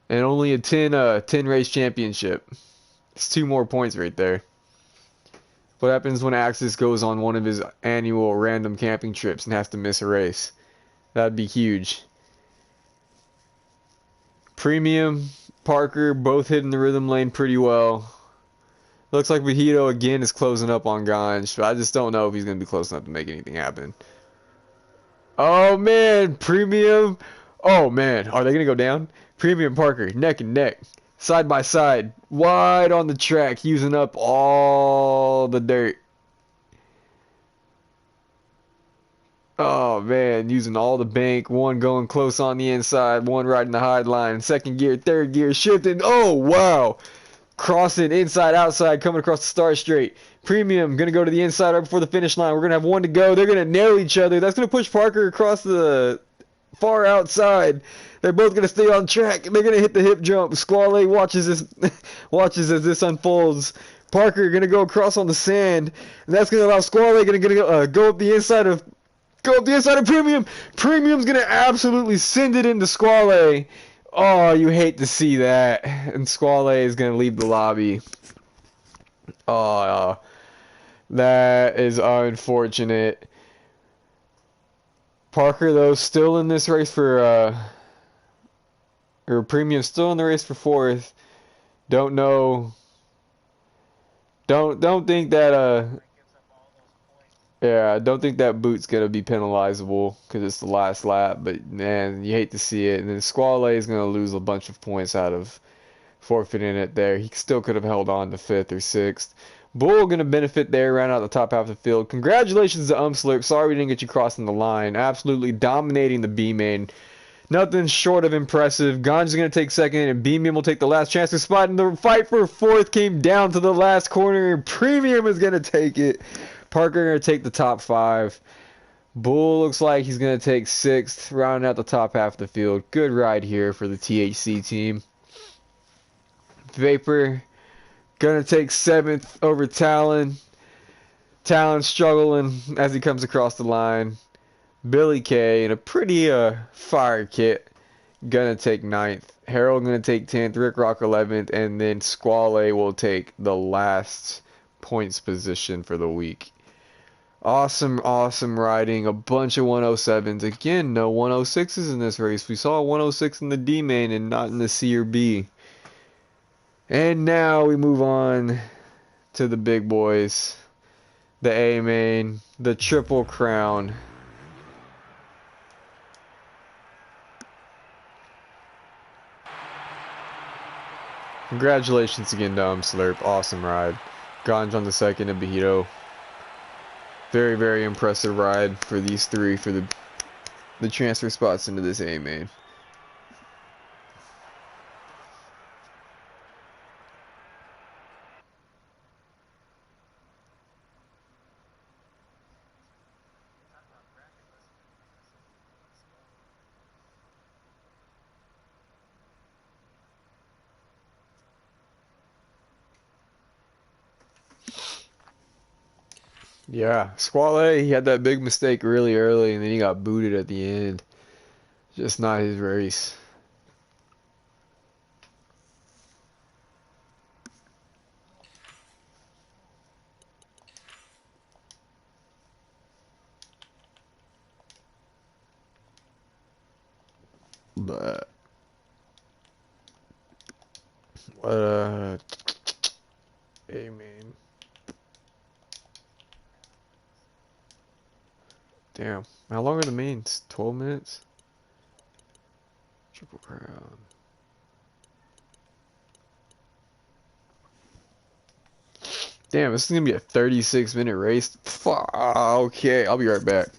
C: And only a 10 race championship. It's 2 more points right there. What happens when Axis goes on one of his annual random camping trips and has to miss a race? That'd be huge. Premium, Parker, both hitting the rhythm lane pretty well. Looks like Bajito again is closing up on Ganj, but I just don't know if he's going to be close enough to make anything happen. Oh man, Premium. Oh man, are they going to go down? Premium Parker, neck and neck, side by side, wide on the track, using up all the dirt. Oh man, using all the bank. One going close on the inside, one riding the hide line. Second gear, third gear, shifting. Oh wow, crossing inside, outside, coming across the start straight. Premium gonna go to the inside right before the finish line. We're gonna have 1 to go. They're gonna nail each other. That's gonna push Parker across the far outside. They're both gonna stay on track. They're gonna hit the hip jump. Squale watches this, watches as this unfolds. Parker gonna go across on the sand, and that's gonna allow Squale go up the inside of. Go up the inside of Premium. Premium's gonna absolutely send it into Squale. Oh, you hate to see that. And Squale is gonna leave the lobby. Oh, that is unfortunate. Parker, though, still in this race for, or Premium still in the race for fourth. Don't know. Don't think that, yeah, don't think that boot's going to be penalizable because it's the last lap. But, man, you hate to see it. And then Squale is going to lose a bunch of points out of forfeiting it there. He still could have held on to fifth or sixth. Bull going to benefit there, ran out the top half of the field. Congratulations to Umslurp. Sorry we didn't get you crossing the line. Absolutely dominating the B main. Nothing short of impressive. Ganja's going to take second, and B-Man will take the last chance to spot. And the fight for fourth came down to the last corner, and Premium is going to take it. Parker going to take the top five. Bull looks like he's going to take sixth, rounding out the top half of the field. Good ride here for the THC team. Vapor going to take seventh over Talon. Talon struggling as he comes across the line. Billy K in a pretty fire kit gonna take ninth. Harold gonna take 10th. Rick Rock 11th, and then Squale will take the last points position for the week. Awesome, awesome riding. A bunch of 107s. Again, no 106s in this race. We saw a 106 in the D main and not in the C or B. And now we move on to the big boys. The A main, the Triple Crown. Congratulations again to Slurp. Awesome ride. Ganj on the second and Bahito. Very, very impressive ride for these three for the transfer spots into this A main. Yeah, Squale, he had that big mistake really early, and then he got booted at the end. Just not his race. But, A main. Damn. How long are the mains? 12 minutes? Triple Crown. Damn, this is gonna be a 36-minute race. Fuck. Okay, I'll be right back.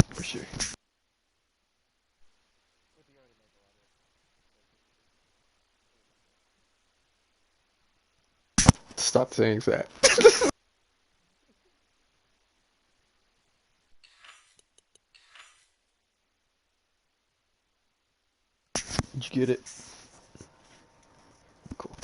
C: For sure. Stop saying that. Did you get it? Cool.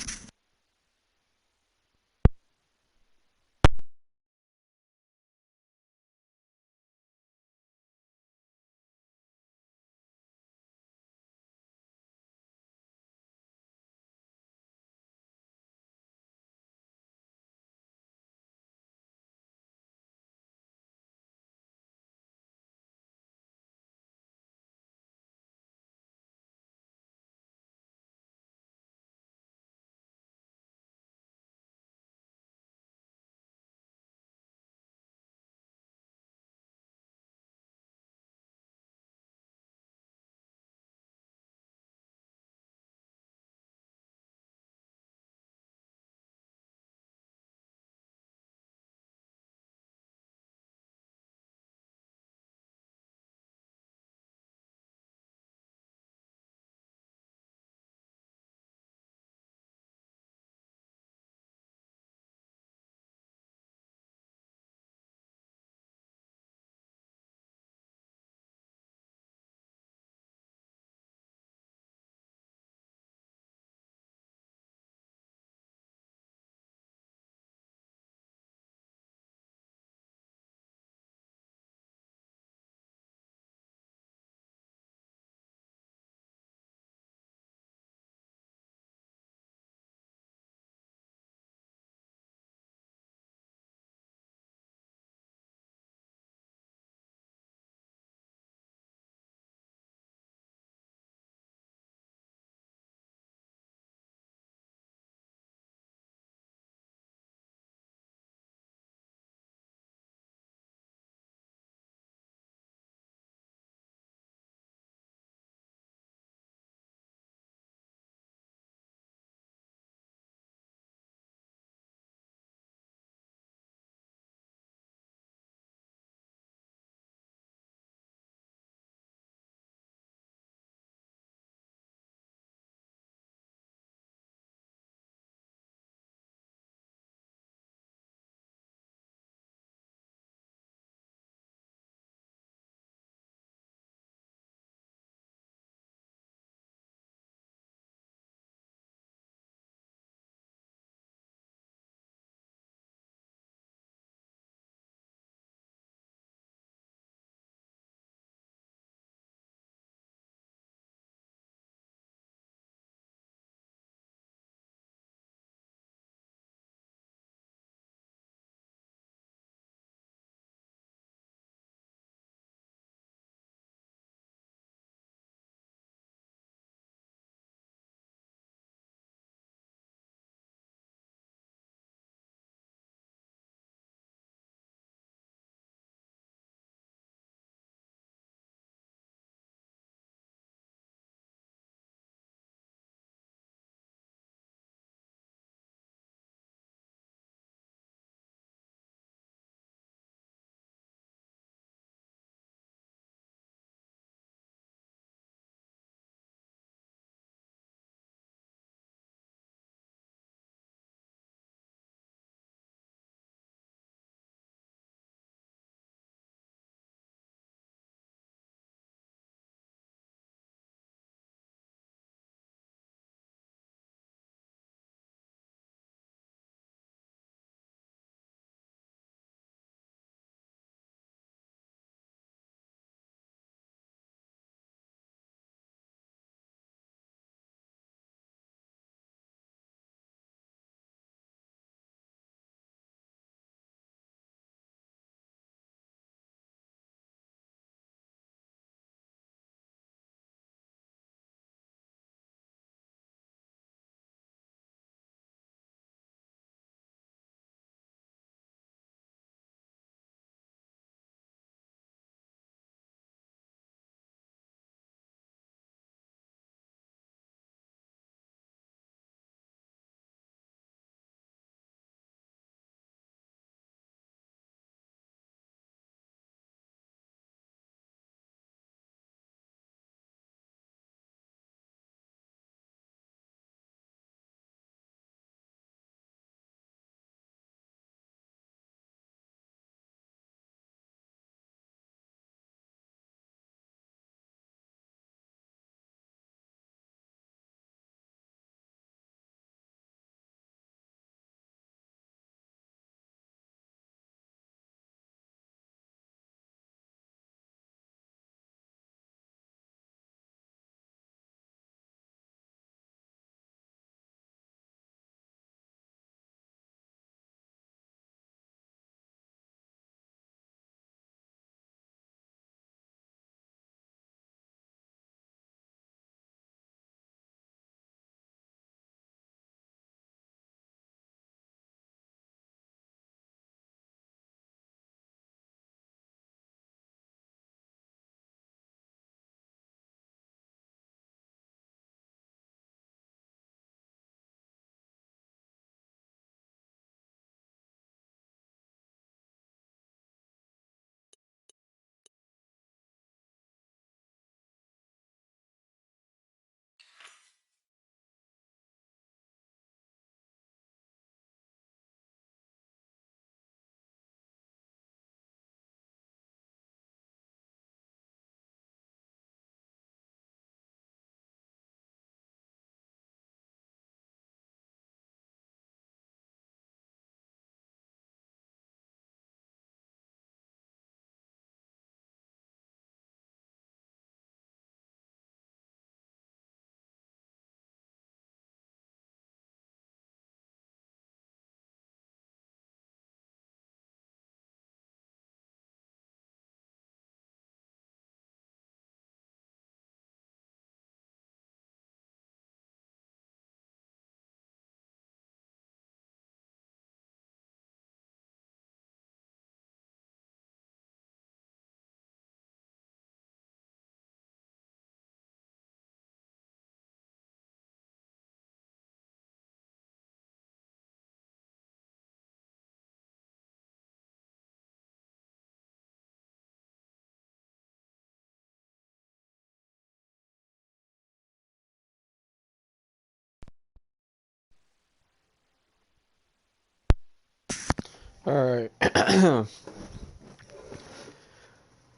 C: Alright. I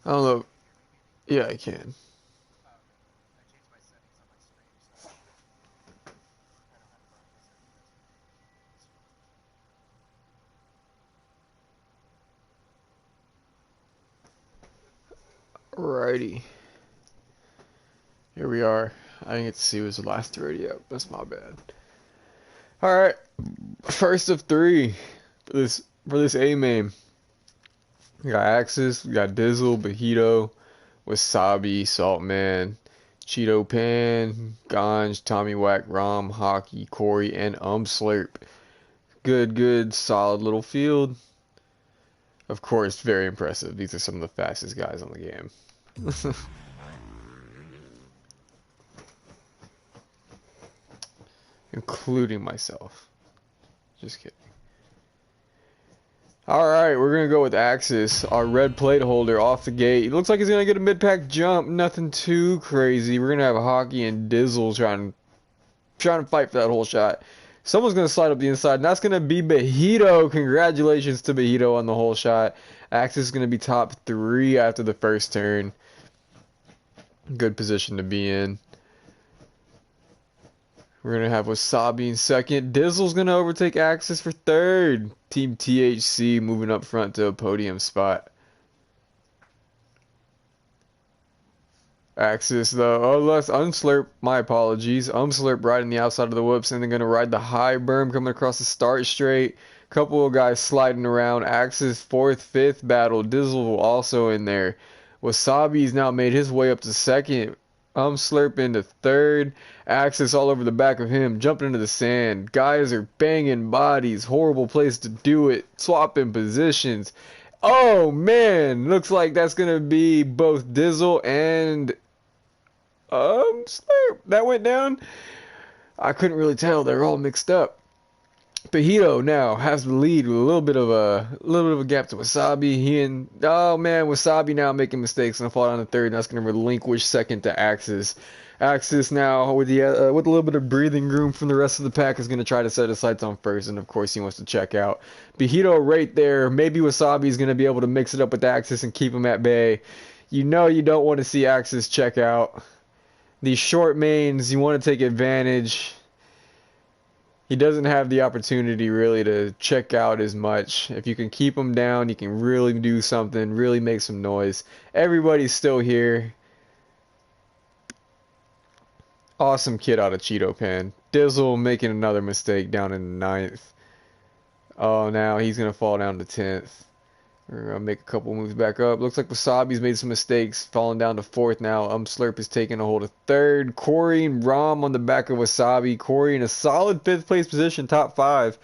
C: don't know. Yeah, I can. Alrighty. Here we are. I didn't get to see who's the last already up. That's my bad. Alright. First of three for this A main. We got Axis, we got Dizzle, Bajito, Wasabi, Saltman, Cheeto Pan, Ganj, Tommy Whack, Rom, Hockey, Corey, and Slurp. Good, solid little field. Of course, very impressive. These are some of the fastest guys on the game. Including myself. Just kidding. Alright, we're going to go with Axis, our red plate holder off the gate. It looks like he's going to get a mid-pack jump, nothing too crazy. We're going to have Hockey and Dizzle trying to fight for that whole shot. Someone's going to slide up the inside, and that's going to be Bajito. Congratulations to Bajito on the whole shot. Axis is going to be top 3 after the first turn. Good position to be in. We're going to have Wasabi in second. Dizzle's going to overtake Axis for third. Team THC moving up front to a podium spot. Axis, though. Oh, let's Unslurp. My apologies. Unslurp riding the outside of the whoops and then going to ride the high berm coming across the start straight. Couple of guys sliding around. Axis 4th, 5th battle. Dizzle also in there. Wasabi's now made his way up to second. Slurp into third. Axis all over the back of him, jumping into the sand. Guys are banging bodies. Horrible place to do it. Swapping positions. Oh man, looks like that's gonna be both Dizzle and Slurp. That went down. I couldn't really tell. They're all mixed up. Bajito now has the lead with a little bit of a gap to Wasabi. Oh man, Wasabi now making mistakes and fall down to third. And that's going to relinquish second to Axis. Axis now with a little bit of breathing room from the rest of the pack is going to try to set his sights on first, and of course he wants to check out. Bajito right there. Maybe Wasabi is going to be able to mix it up with Axis and keep him at bay. You know you don't want to see Axis check out. These short mains, you want to take advantage. He doesn't have the opportunity really to check out as much. If you can keep him down, you can really do something, really make some noise. Everybody's still here. Awesome kid out of Cheeto Pan. Dizzle making another mistake down in the 9th. Oh, now he's going to fall down to 10th. We're going to make a couple moves back up. Looks like Wasabi's made some mistakes, falling down to 4th now. Slurp is taking a hold of 3rd. Corey and Rom on the back of Wasabi. Corey in a solid 5th place position, top 5,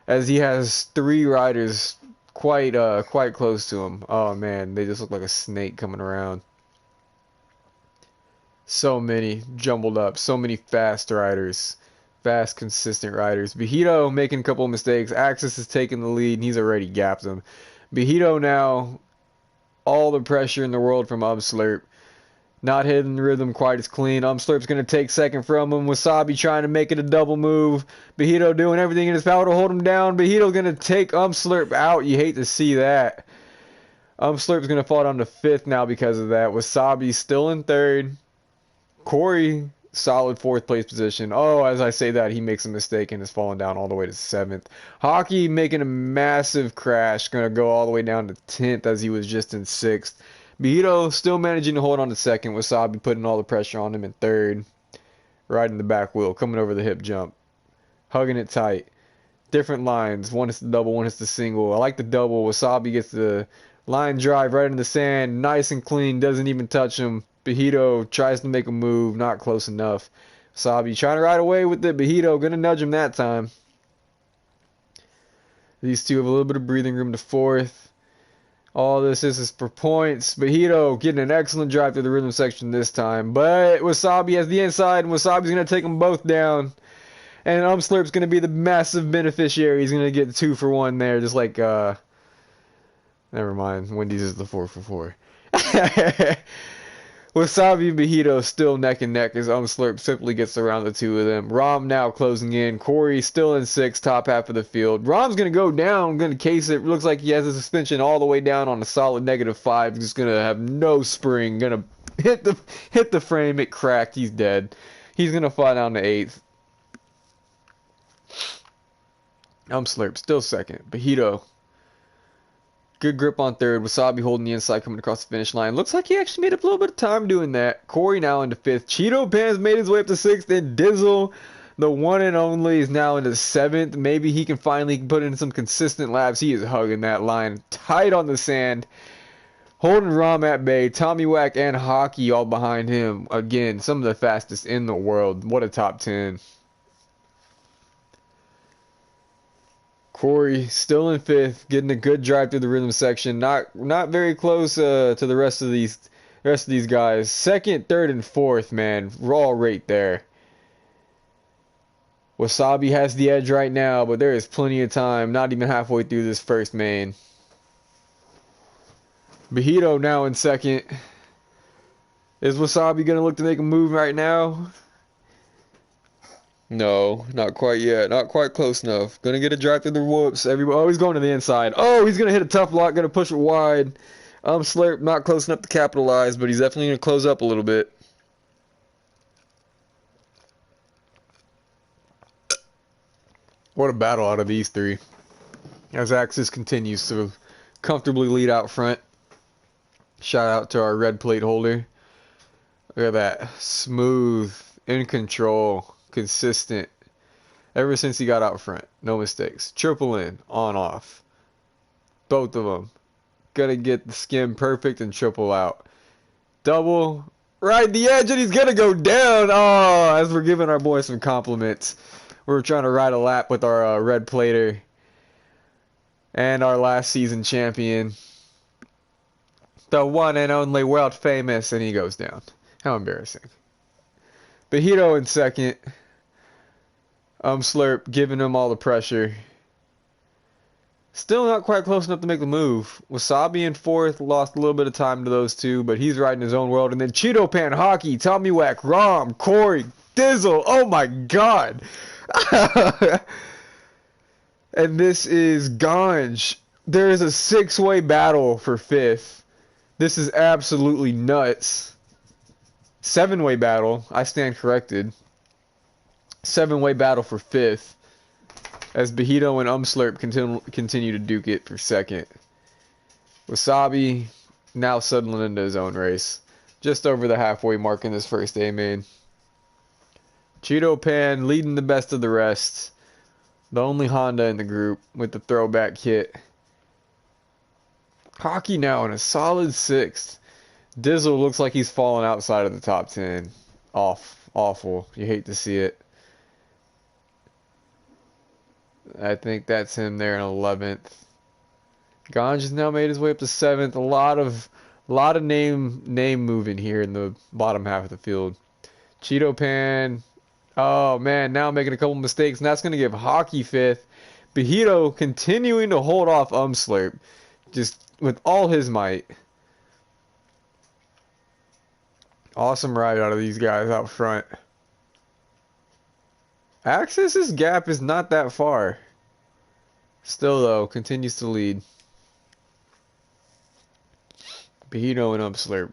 C: as he has 3 riders quite close to him. Oh man, they just look like a snake coming around. So many jumbled up, so many fast riders. Fast, consistent riders. Bajito making a couple of mistakes. Axis is taking the lead, and he's already gapped him. Bajito now, all the pressure in the world from Slurp. Not hitting the rhythm quite as clean. Slurp's going to take second from him. Wasabi trying to make it a double move. Bajito doing everything in his power to hold him down. Bajito going to take Slurp out. You hate to see that. Slurp's going to fall down to 5th now because of that. Wasabi still in 3rd. Corey, solid 4th place position. Oh, as I say that, he makes a mistake and is falling down all the way to 7th. Hockey making a massive crash, going to go all the way down to 10th as he was just in 6th. Bajito still managing to hold on to 2nd. Wasabi putting all the pressure on him in 3rd. Riding the back wheel, coming over the hip jump. Hugging it tight. Different lines. One is the double, one is the single. I like the double. Wasabi gets the line drive right in the sand. Nice and clean. Doesn't even touch him. Bajito tries to make a move, not close enough. Wasabi trying to ride away with it. Bajito gonna nudge him that time. These two have a little bit of breathing room to 4th. All this is for points. Bajito getting an excellent drive through the rhythm section this time. But Wasabi has the inside, and Wasabi's gonna take them both down. And Slurp's gonna be the massive beneficiary. He's gonna get 2 for 1 there, just like never mind. Wendy's is the 4 for 4. Wasabi and Bahito still neck and neck as Slurp simply gets around the two of them. Rom now closing in. Corey still in 6th, top half of the field. Rom's going to go down, going to case it. Looks like he has a suspension all the way down on a solid -5. He's going to have no spring. Going to hit the frame. It cracked. He's dead. He's going to fly down to 8th. Slurp still 2nd. Bahito. Good grip on 3rd. Wasabi holding the inside coming across the finish line. Looks like he actually made up a little bit of time doing that. Corey now into 5th. Cheeto Pan's made his way up to 6th. And Dizzle, the one and only, is now into 7th. Maybe he can finally put in some consistent laps. He is hugging that line tight on the sand. Holding Rom at bay. Tommy Wack and Hockey all behind him. Again, some of the fastest in the world. What a top 10. Corey still in 5th, getting a good drive through the rhythm section. Not very close to the rest of these guys. 2nd, 3rd, and 4th, man, we're all right there. Wasabi has the edge right now, but there is plenty of time. Not even halfway through this first main. Bahito now in 2nd. Is Wasabi gonna look to make a move right now? No, not quite yet. Not quite close enough. Gonna get a drive through the whoops. Oh, he's going to the inside. Oh, he's gonna hit a tough lock. Gonna push it wide. Slurp not close enough to capitalize, but he's definitely gonna close up a little bit. What a battle out of these three. As Axis continues to comfortably lead out front. Shout out to our red plate holder. Look at that. Smooth, in control. Consistent ever since he got out front. No mistakes. Triple in, on off. Both of them. Gonna get the skim perfect and triple out. Double. Right the edge and he's gonna go down. Oh, as we're giving our boy some compliments. We're trying to ride a lap with our red plater. And our last season champion. The one and only world famous. And he goes down. How embarrassing. Bahito in 2nd. Slurp giving him all the pressure. Still not quite close enough to make the move. Wasabi in 4th. Lost a little bit of time to those two, but he's riding his own world. And then Cheeto Pan, Hockey, Tommy Wack, Rom, Corey, Dizzle. Oh my god. And this is Ganj. There is a 6-way battle for 5th. This is absolutely nuts. 7-way battle. I stand corrected. 7-way battle for 5th. As Bahito and Slurp continue to duke it for 2nd. Wasabi now settling into his own race. Just over the halfway mark in this first A main. Cheeto Pan leading the best of the rest. The only Honda in the group with the throwback kit. Hockey now in a solid 6th. Dizzle looks like he's falling outside of the top 10. Awful. You hate to see it. I think that's him there in 11th. Ganj has now made his way up to 7th. A lot of name moving here in the bottom half of the field. Cheeto Pan. Oh man, now making a couple mistakes, and that's gonna give Hockey 5th. Bahito continuing to hold off Slurp. Just with all his might. Awesome ride out of these guys out front. Axis's gap is not that far. Still though, continues to lead. Bahito and Slurp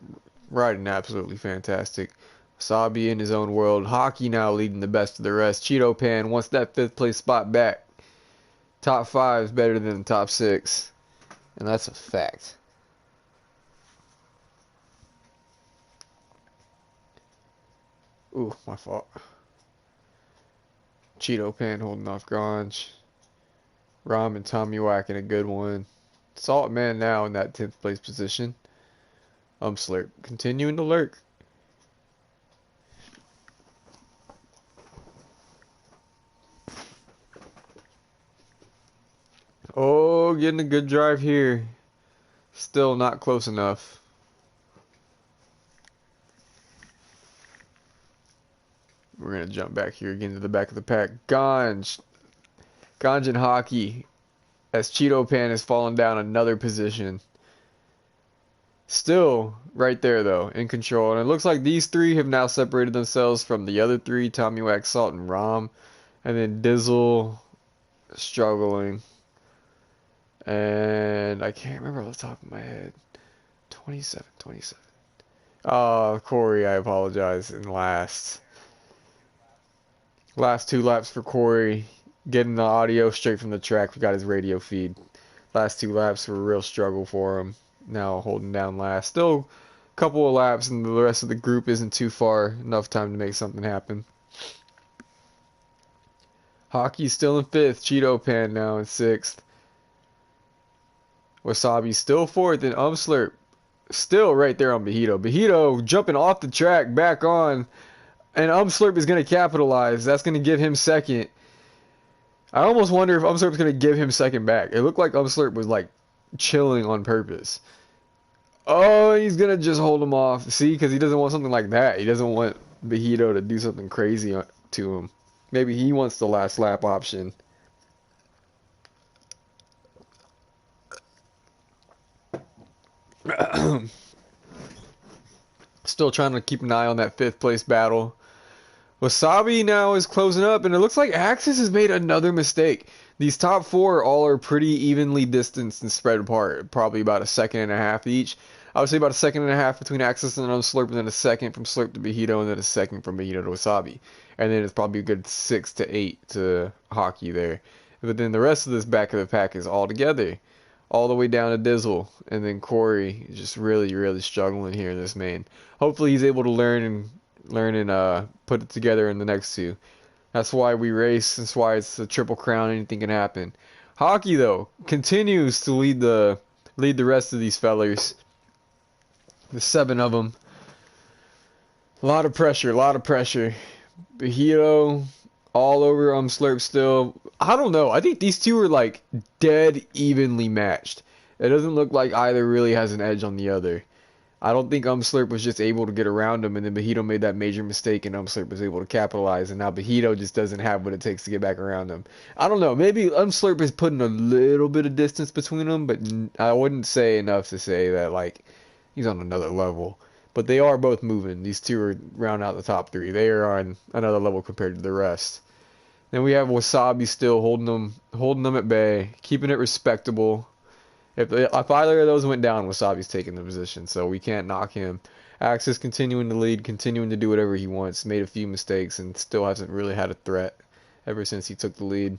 C: riding absolutely fantastic. Wasabi in his own world. Hockey now leading the best of the rest. Cheeto Pan wants that 5th place spot back. Top 5 is better than the top 6. And that's a fact. Ooh, my fault. Cheeto Pan holding off Ganj. Rom and Tommy whacking a good one. Salt Man now in that 10th place position. Slurp continuing to lurk. Oh, getting a good drive here. Still not close enough. We're going to jump back here again to the back of the pack. Ganj and Hockey as Cheeto Pan has fallen down another position. Still right there though, in control. And it looks like these three have now separated themselves from the other three, Tommy Wax, Salt, and Rom. And then Dizzle struggling. And I can't remember off the top of my head. 27. Oh, Corey, I apologize. In last. Last 2 laps for Corey. Getting the audio straight from the track. We got his radio feed. Last 2 laps were a real struggle for him. Now holding down last. Still a couple of laps and the rest of the group isn't too far. Enough time to make something happen. Hockey's still in 5th. Cheeto Pan now in 6th. Wasabi still 4th, and Umslurp still right there on Bajito. Bajito jumping off the track, back on, and Umslurp is going to capitalize. That's going to give him 2nd. I almost wonder if Umslurp's going to give him 2nd back. It looked like Umslurp was like chilling on purpose. Oh, he's going to just hold him off. See, because he doesn't want something like that. He doesn't want Bajito to do something crazy to him. Maybe he wants the last lap option. Still trying to keep an eye on that 5th place battle. Wasabi now is closing up, and it looks like Axis has made another mistake. These top 4 all are pretty evenly distanced and spread apart, probably about 1.5 seconds each. I would say about 1.5 seconds between Axis and Slurp, and then a 2nd from Slurp to Bajito, and then a 2nd from Bajito to Wasabi. And then it's probably a good 6 to 8 to Hockey there. But then the rest of this back of the pack is all together. All the way down to Dizzle, and then Corey is just really struggling here in this main. Hopefully he's able to learn and put it together in the next 2. That's why we race. That's why it's a triple crown. Anything can happen. Hockey though continues to lead the rest of these fellers. The 7 of them. A lot of pressure. Bajito all over Slurp still. I don't know. I think these 2 are like dead evenly matched. It doesn't look like either really has an edge on the other. I don't think Slurp was just able to get around him, and then Bajito made that major mistake, and Slurp was able to capitalize, and now Bajito just doesn't have what it takes to get back around him. I don't know. Maybe Slurp is putting a little bit of distance between them, but I wouldn't say enough to say that like he's on another level. But they are both moving. These 2 are round out the top 3. They are on another level compared to the rest. Then we have Wasabi still holding them at bay, keeping it respectable. If either of those went down, Wasabi's taking the position, so we can't knock him. Axis continuing to lead, continuing to do whatever he wants. Made a few mistakes and still hasn't really had a threat ever since he took the lead.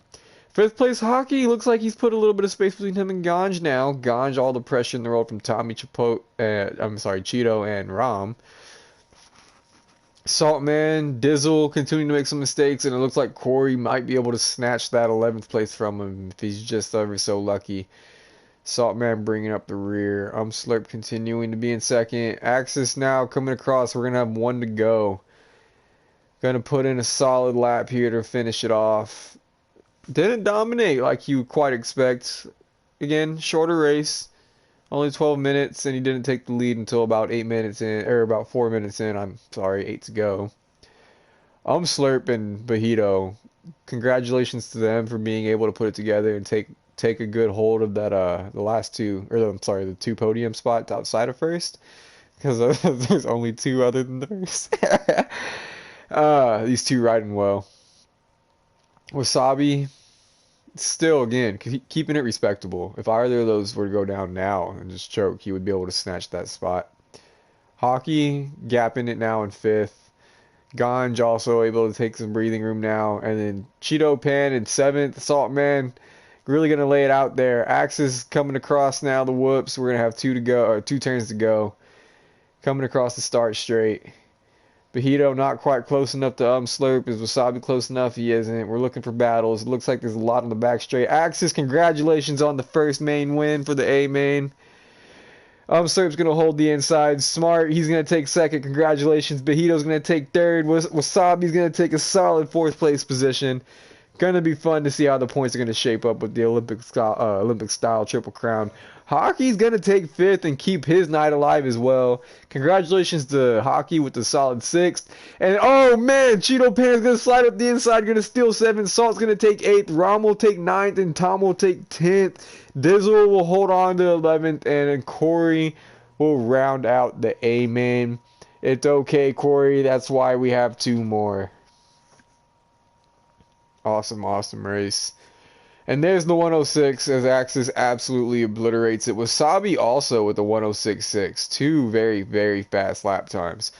C: 5th place Hockey looks like he's put a little bit of space between him and Ganj now. Ganj all the pressure in the world from Tommy Cheeto and Rom. Saltman, Dizzle continuing to make some mistakes, and it looks like Corey might be able to snatch that 11th place from him if he's just ever so lucky. Saltman bringing up the rear. Slurp continuing to be in 2nd. Axis now coming across. We're going to have 1 to go. Going to put in a solid lap here to finish it off. Didn't dominate like you quite expect. Again, shorter race. Only 12 minutes, and he didn't take the lead until about 8 minutes in, or about 4 minutes in. I'm sorry, 8 to go. Slurp and Bajito, congratulations to them for being able to put it together and take a good hold of that the last 2, or I'm sorry, the 2 podium spots outside of first, because there's only 2 other than the first. These 2 riding well. Wasabi, still, again, keeping it respectable. If either of those were to go down now and just choke, he would be able to snatch that spot. Hockey, gapping it now in 5th. Ganj also able to take some breathing room now. And then Cheeto Pan in 7th. Saltman really going to lay it out there. Axis coming across now the whoops. We're going to have 2 to go, or 2 turns to go. Coming across the start straight. Bajito not quite close enough to Slurp. Is Wasabi close enough? He isn't. We're looking for battles. It looks like there's a lot on the back straight. Axis, congratulations on the first main win for the A main. Slurp's going to hold the inside. Smart, he's going to take 2nd. Congratulations. Bajito's going to take 3rd. Wasabi's going to take a solid 4th place position. Going to be fun to see how the points are going to shape up with the Olympic style Triple Crown. Hockey's going to take 5th and keep his night alive as well. Congratulations to Hockey with the solid 6th. And, oh, man, Cheeto Pan's going to slide up the inside, going to steal 7th. Salt's going to take 8th. Rom will take 9th, and Tom will take 10th. Dizzle will hold on to 11th, and then Corey will round out the A main. It's okay, Corey. That's why we have 2 more. Awesome, awesome race. And there's the 106 as Axis absolutely obliterates it. Wasabi also with the 106.6. 2 very, very fast lap times.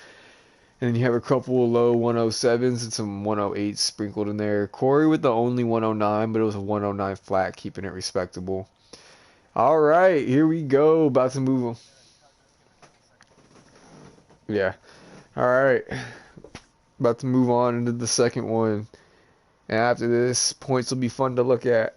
C: And then you have a couple of low 107s and some 108s sprinkled in there. Corey with the only 109, but it was a 109 flat, keeping it respectable. All right, here we go. About to move on. Yeah. All right. About to move on into the second one. And after this, points will be fun to look at.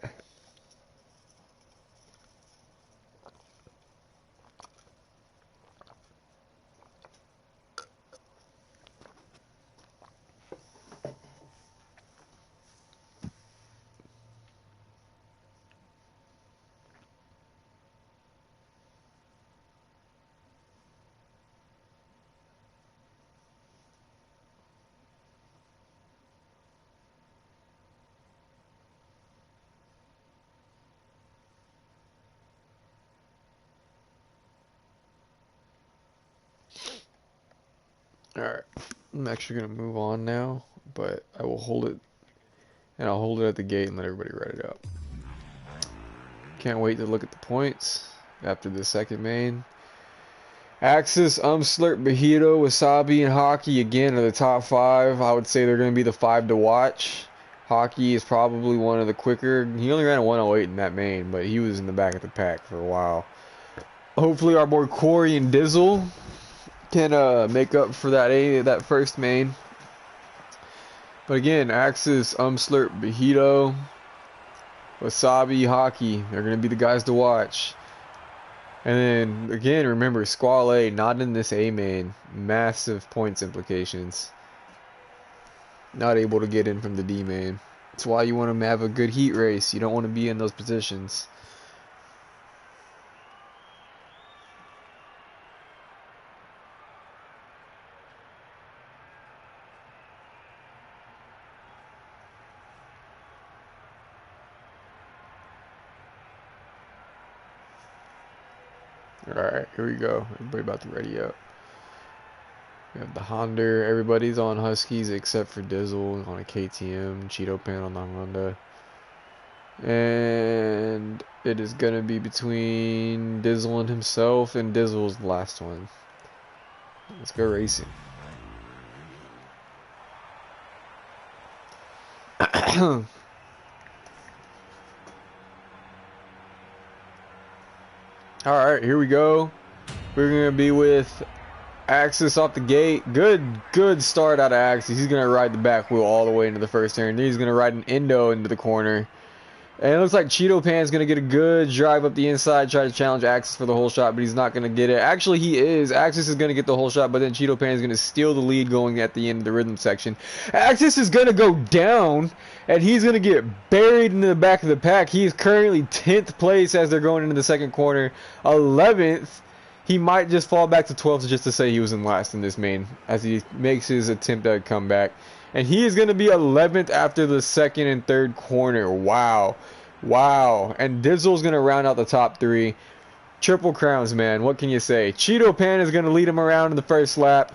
C: Alright, I'm actually going to move on now, but I will hold it, and I'll hold it at the gate and let everybody write it out. Can't wait to look at the points after the second main. Axis, Slurp, Bajito, Wasabi, and Hockey again are the top 5. I would say they're going to be the 5 to watch. Hockey is probably one of the quicker. He only ran a 108 in that main, but he was in the back of the pack for a while. Hopefully our boy Corey and Dizzle can make up for that first main. But again, Axis, Slurp, Bajito, Wasabi, Hockey, they're going to be the guys to watch. And then, again, remember, Squall A, not in this A main. Massive points implications. Not able to get in from the D main. That's why you want to have a good heat race. You don't want to be in those positions. Alright, here we go. Everybody about to ready up. We have the Honda. Everybody's on Huskies except for Dizzle on a KTM. Cheeto Pan on the Honda. And it is going to be between Dizzle and himself, and Dizzle's the last one. Let's go racing. Alright, here we go. We're going to be with Axis off the gate. Good start out of Axis. He's going to ride the back wheel all the way into the first turn. Then he's going to ride an Indo into the corner. And it looks like Cheeto Pan's going to get a good drive up the inside, try to challenge Axis for the whole shot, but he's not going to get it. Actually, he is. Axis is going to get the whole shot, but then Cheeto Pan is going to steal the lead going at the end of the rhythm section. Axis is going to go down, and he's going to get buried in the back of the pack. He is currently 10th place as they're going into the second corner. 11th. He might just fall back to 12th just to say he was in last in this main as he makes his attempt at a comeback. And he is going to be 11th after the second and third corner. Wow. Wow. And Dizzle's going to round out the top 3. Triple crowns, man. What can you say? Cheeto Pan is going to lead him around in the first lap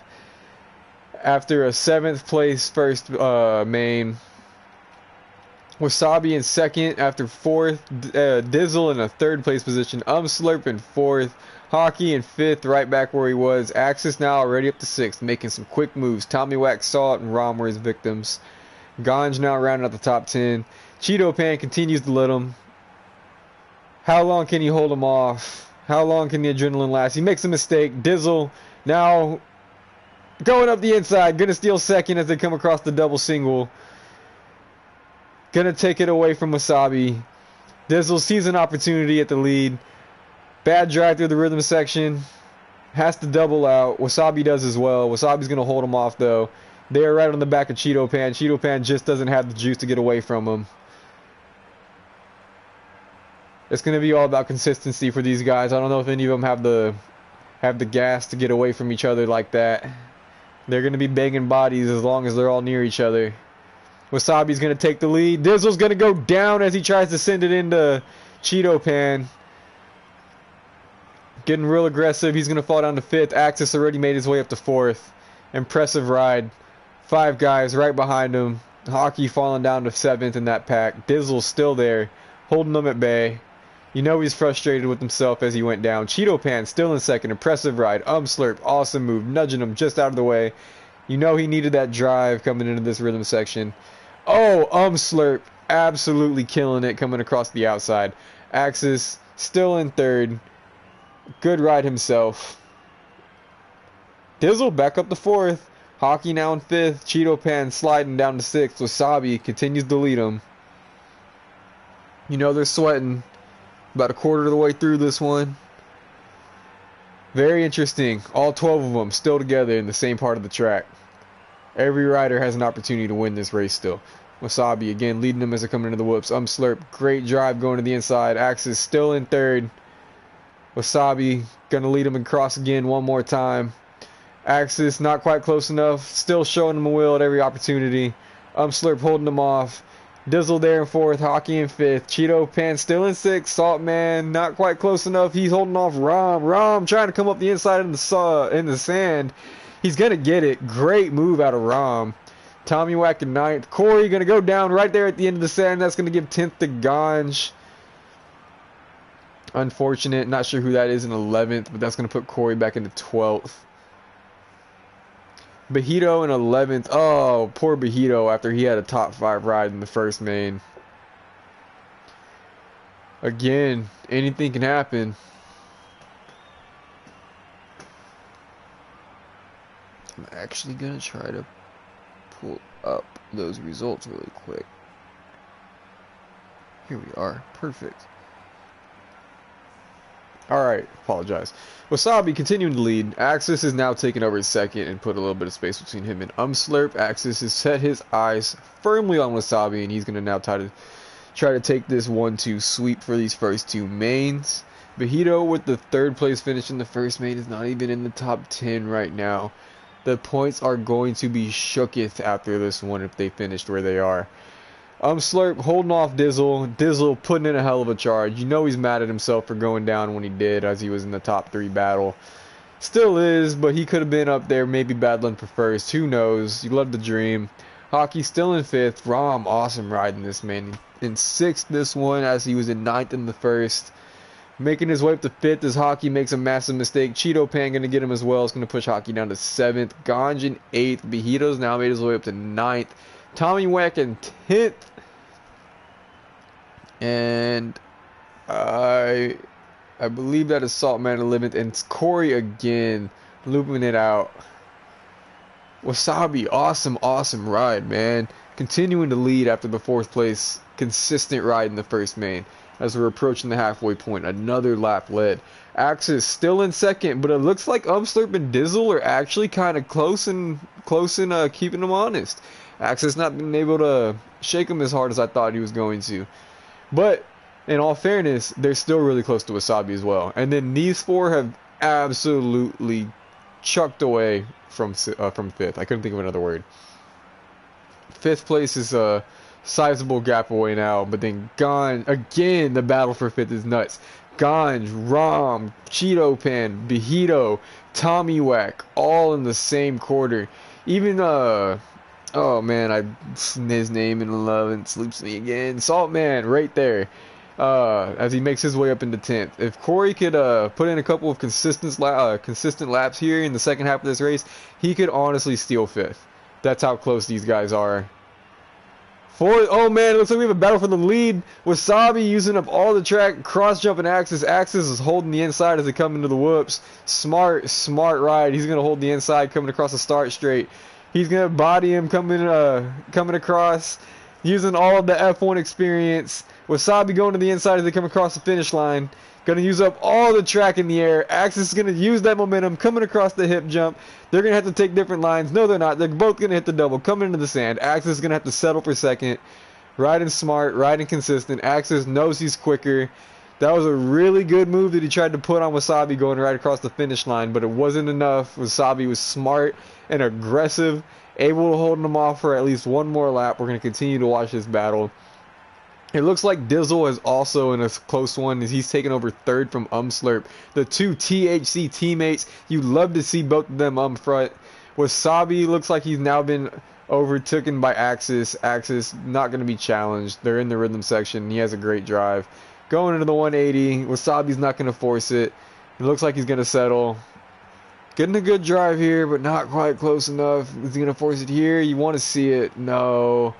C: after a 7th place first main. Wasabi in second after 4th. Dizzle in a 3rd place position. Slurp in 4th. Hockey in 5th, right back where he was. Axis now already up to 6th, making some quick moves. Tommy Wax saw it, and Rom were his victims. Ganj now rounding out the top 10. Cheeto Pan continues to lead him. How long can he hold him off? How long can the adrenaline last? He makes a mistake. Dizzle now going up the inside. Going to steal second as they come across the double single. Going to take it away from Wasabi. Dizzle sees an opportunity at the lead. Bad drive through the rhythm section. Has to double out. Wasabi does as well. Wasabi's going to hold him off, though. They are right on the back of Cheeto Pan. Cheeto Pan just doesn't have the juice to get away from him. It's going to be all about consistency for these guys. I don't know if any of them have the gas to get away from each other like that. They're going to be banging bodies as long as they're all near each other. Wasabi's going to take the lead. Dizzle's going to go down as he tries to send it into Cheeto Pan. Getting real aggressive. He's going to fall down to 5th. Axis already made his way up to 4th. Impressive ride. 5 guys right behind him. Hockey falling down to 7th in that pack. Dizzle's still there, holding them at bay. You know he's frustrated with himself as he went down. Cheeto Pan still in 2nd. Impressive ride. Slurp. Awesome move. Nudging him just out of the way. You know he needed that drive coming into this rhythm section. Oh, Slurp. Absolutely killing it coming across the outside. Axis still in 3rd. Good ride himself. Dizzle back up to 4th. Hockey now in 5th. Cheeto Pan sliding down to 6th. Wasabi continues to lead him. You know they're sweating. About a quarter of the way through this one. Very interesting. All 12 of them still together in the same part of the track. Every rider has an opportunity to win this race still. Wasabi again leading them as they're coming into the whoops. Slurp. Great drive going to the inside. Axis still in 3rd. Wasabi going to lead him across again one more time. Axis not quite close enough. Still showing him a wheel at every opportunity. Slurp holding him off. Dizzle there in 4th. Hockey in 5th. Cheeto Pan still in 6th. Salt Man not quite close enough. He's holding off Rom. Rom trying to come up the inside in the sand. He's going to get it. Great move out of Rom. Tommy Wack in 9th. Corey going to go down right there at the end of the sand. That's going to give 10th to Ganj. Unfortunate. Not sure who that is in 11th, but that's going to put Corey back into 12th. Bajito in 11th. Oh, poor Bajito after he had a top 5 ride in the first main. Again, anything can happen. I'm actually going to try to pull up those results really quick. Here we are. Perfect. Alright, apologize. Wasabi continuing to lead. Axis is now taking over 2nd and put a little bit of space between him and Slurp. Axis has set his eyes firmly on Wasabi, and he's going to now try to take this 1-2 sweep for these first 2 mains. Bajito with the 3rd place finish in the first main is not even in the top 10 right now. The points are going to be shooketh after this one if they finished where they are. Slurp holding off Dizzle. Dizzle putting in a hell of a charge. You know he's mad at himself for going down when he did, as he was in the top 3 battle. Still is, but he could have been up there, maybe battling for 1st. Who knows? You love the dream. Hockey still in 5th. Rom, awesome riding this man. In 6th this one, as he was in 9th in the 1st. Making his way up to 5th as Hockey makes a massive mistake. Cheeto Pan going to get him as well. It's going to push Hockey down to 7th. Ganj in 8th. Bajito's now made his way up to 9th. Tommy Wack in 10th. And I believe that is Saltman 11th. And it's Corey again looping it out. Wasabi, awesome ride, man. Continuing to lead after the 4th place. Consistent ride in the first main. As we're approaching the halfway point. Another lap led. Axis still in 2nd, but it looks like Slurp and Dizzle are actually kind of close in keeping them honest. Axis not been able to shake him as hard as I thought he was going to. But, in all fairness, they're still really close to Wasabi as well. And then these 4 have absolutely chucked away from 5th. I couldn't think of another word. 5th place is a sizable gap away now. But then Ganj, again, the battle for 5th is nuts. Ganj, Rom, Cheeto Pan, Bajito, Tommy Wack, all in the same quarter. Even, oh man, his name in 11th sleeps me again. Salt Man, right there. As he makes his way up into 10th. If Corey could put in a couple of consistent laps here in the second half of this race, he could honestly steal 5th. That's how close these guys are. Oh man, it looks like we have a battle for the lead. Wasabi using up all the track, cross jumping Axis. Axis is holding the inside as they come into the whoops. Smart ride. He's gonna hold the inside coming across the start straight. He's gonna body him coming across, using all of the F1 experience. Wasabi going to the inside as they come across the finish line. Gonna use up all the track in the air. Axis is gonna use that momentum coming across the hip jump. They're gonna have to take different lines. No, they're not. They're both gonna hit the double, coming into the sand. Axis is gonna have to settle for 2nd. Riding smart, riding consistent. Axis knows he's quicker. That was a really good move that he tried to put on Wasabi going right across the finish line, but it wasn't enough. Wasabi was smart and aggressive, able to hold him off for at least one more lap. We're gonna continue to watch this battle. It looks like Dizzle is also in a close one as he's taking over third from Slurp. The two THC teammates, you love to see both of them front. Wasabi looks like he's now been overtaken by Axis. Axis not going to be challenged. They're in the rhythm section. He has a great drive. Going into the 180. Wasabi's not going to force it. It looks like he's going to settle. Getting a good drive here, but not quite close enough. Is he going to force it here? You want to see it. No.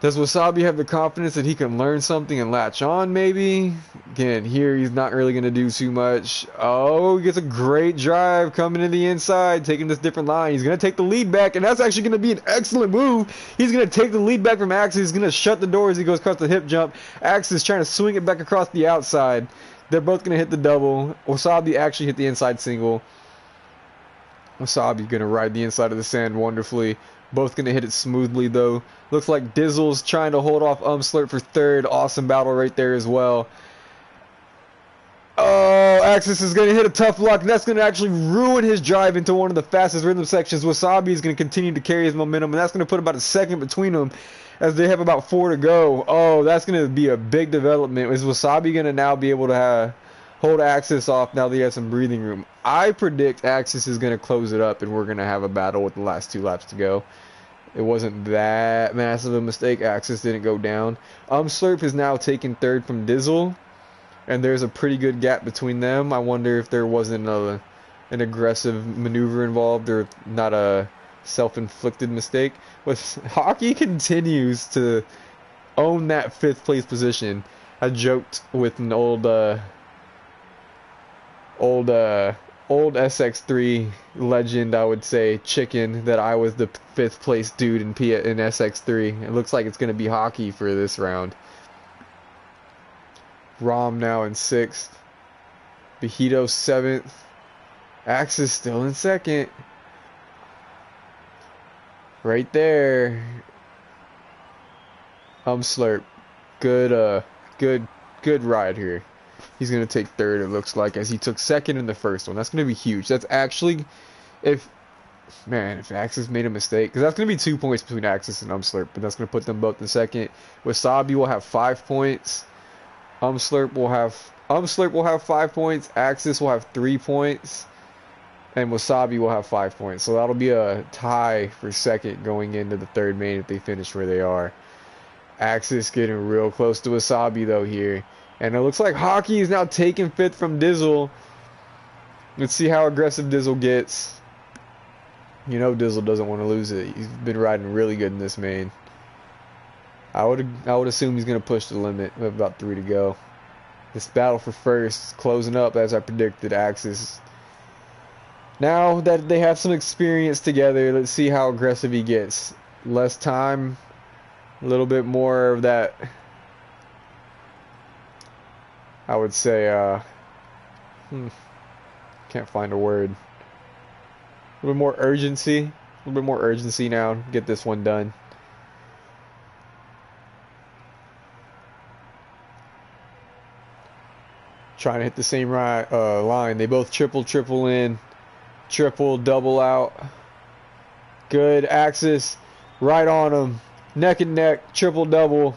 C: Does Wasabi have the confidence that he can learn something and latch on, maybe? Again, here he's not really going to do too much. Oh, he gets a great drive coming in the inside, taking this different line. He's going to take the lead back, and that's actually going to be an excellent move. He's going to take the lead back from Axis. He's going to shut the door as he goes across the hip jump. Axis trying to swing it back across the outside. They're both going to hit the double. Wasabi actually hit the inside single. Wasabi going to ride the inside of the sand wonderfully. Both going to hit it smoothly, though. Looks like Dizzle's trying to hold off Slurp for third. Awesome battle right there as well. Oh, Axis is going to hit a tough luck, and that's going to actually ruin his drive into one of the fastest rhythm sections. Wasabi is going to continue to carry his momentum, and that's going to put about a second between them as they have about 4 to go. Oh, that's going to be a big development. Is Wasabi going to now be able to hold Axis off now that he has some breathing room? I predict Axis is going to close it up, and we're going to have a battle with the last 2 laps to go. It wasn't that massive a mistake. Axis didn't go down. Slurp is now taking third from Dizzle, and there's a pretty good gap between them. I wonder if there wasn't an aggressive maneuver involved or not a self-inflicted mistake. But Hockey continues to own that 5th place position. I joked with an old SX3 legend, I would say, Chicken, that I was the 5th place dude in SX3. It looks like it's going to be Hockey for this round. Rom now in 6th. Bajito 7th. Axis still in 2nd. Right there. Slurp. Good ride here. He's going to take 3rd, it looks like, as he took 2nd in the first one. That's going to be huge. That's actually, if Axis made a mistake, because that's going to be 2 points between Axis and Slurp, but that's going to put them both in 2nd. Wasabi will have 5 points. Slurp will have 5 points. Axis will have 3 points. And Wasabi will have 5 points. So that'll be a tie for 2nd going into the 3rd main if they finish where they are. Axis getting real close to Wasabi, though, here. And it looks like Hockey is now taking 5th from Dizzle. Let's see how aggressive Dizzle gets. You know Dizzle doesn't want to lose it. He's been riding really good in this main. I would assume he's going to push the limit. We have about 3 to go. This battle for first is closing up as I predicted. Axis. Now that they have some experience together, let's see how aggressive he gets. Less time. A little bit more of that, I would say, can't find a word. A little bit more urgency. A little bit more urgency now. Get this one done. Trying to hit the same line. They both triple in. Triple, double out. Good. Axis. Right on them. Neck and neck. Triple, double.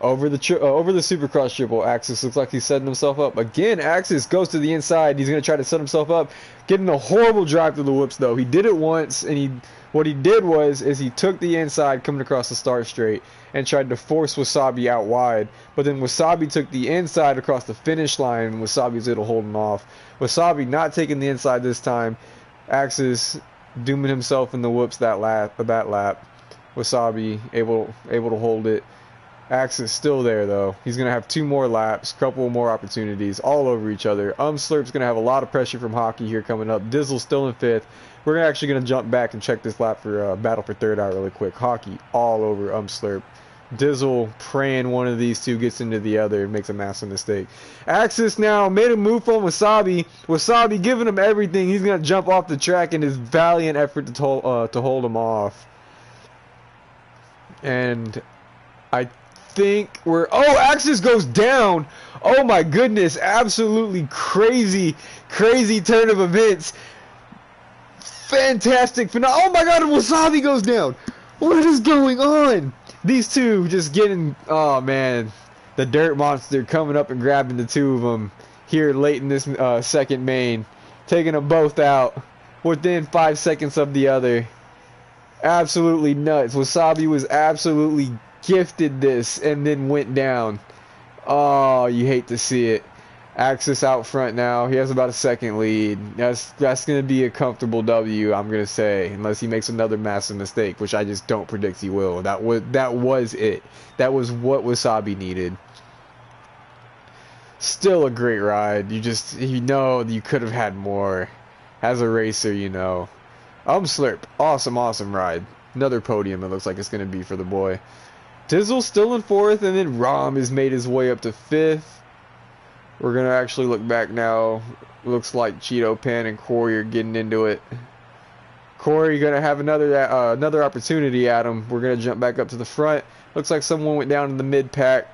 C: Over the Supercross triple. Axis looks like he's setting himself up. Again, Axis goes to the inside. He's going to try to set himself up. Getting a horrible drive through the whoops, though. He did it once, and what he did was he took the inside coming across the start straight and tried to force Wasabi out wide. But then Wasabi took the inside across the finish line, and Wasabi was able to hold him off. Wasabi not taking the inside this time. Axis dooming himself in the whoops that lap. Wasabi able to hold it. Axis still there, though. He's going to have 2 more laps, couple more opportunities, all over each other. Slurp's going to have a lot of pressure from Hockey here coming up. Dizzle's still in 5th. We're actually going to jump back and check this lap for battle for 3rd out really quick. Hockey all over Slurp. Dizzle praying one of these two gets into the other and makes a massive mistake. Axis now made a move from Wasabi. Wasabi giving him everything. He's going to jump off the track in his valiant effort to hold him off. And I think Axis goes down. Oh my goodness, absolutely crazy turn of events. Fantastic finale. Oh my god, Wasabi goes down. What is going on? These two just getting, oh man, the dirt monster coming up and grabbing the two of them here late in this second main, taking them both out within 5 seconds of the other. Absolutely nuts. Wasabi was absolutely gifted this and then went down. Oh, you hate to see it. Axis out front now. He has about a second lead. That's going to be a comfortable W, I'm going to say, unless he makes another massive mistake, which I just don't predict he will. That was it. That was what Wasabi needed. Still a great ride. You know you could have had more. As a racer, you know. Slurp. Awesome ride. Another podium it looks like it's going to be for the boy. Dizzle still in 4th, and then Rom has made his way up to 5th. We're going to actually look back now. Looks like Cheeto Pan and Corey are getting into it. Corey going to have another opportunity at him. We're going to jump back up to the front. Looks like someone went down in the mid-pack.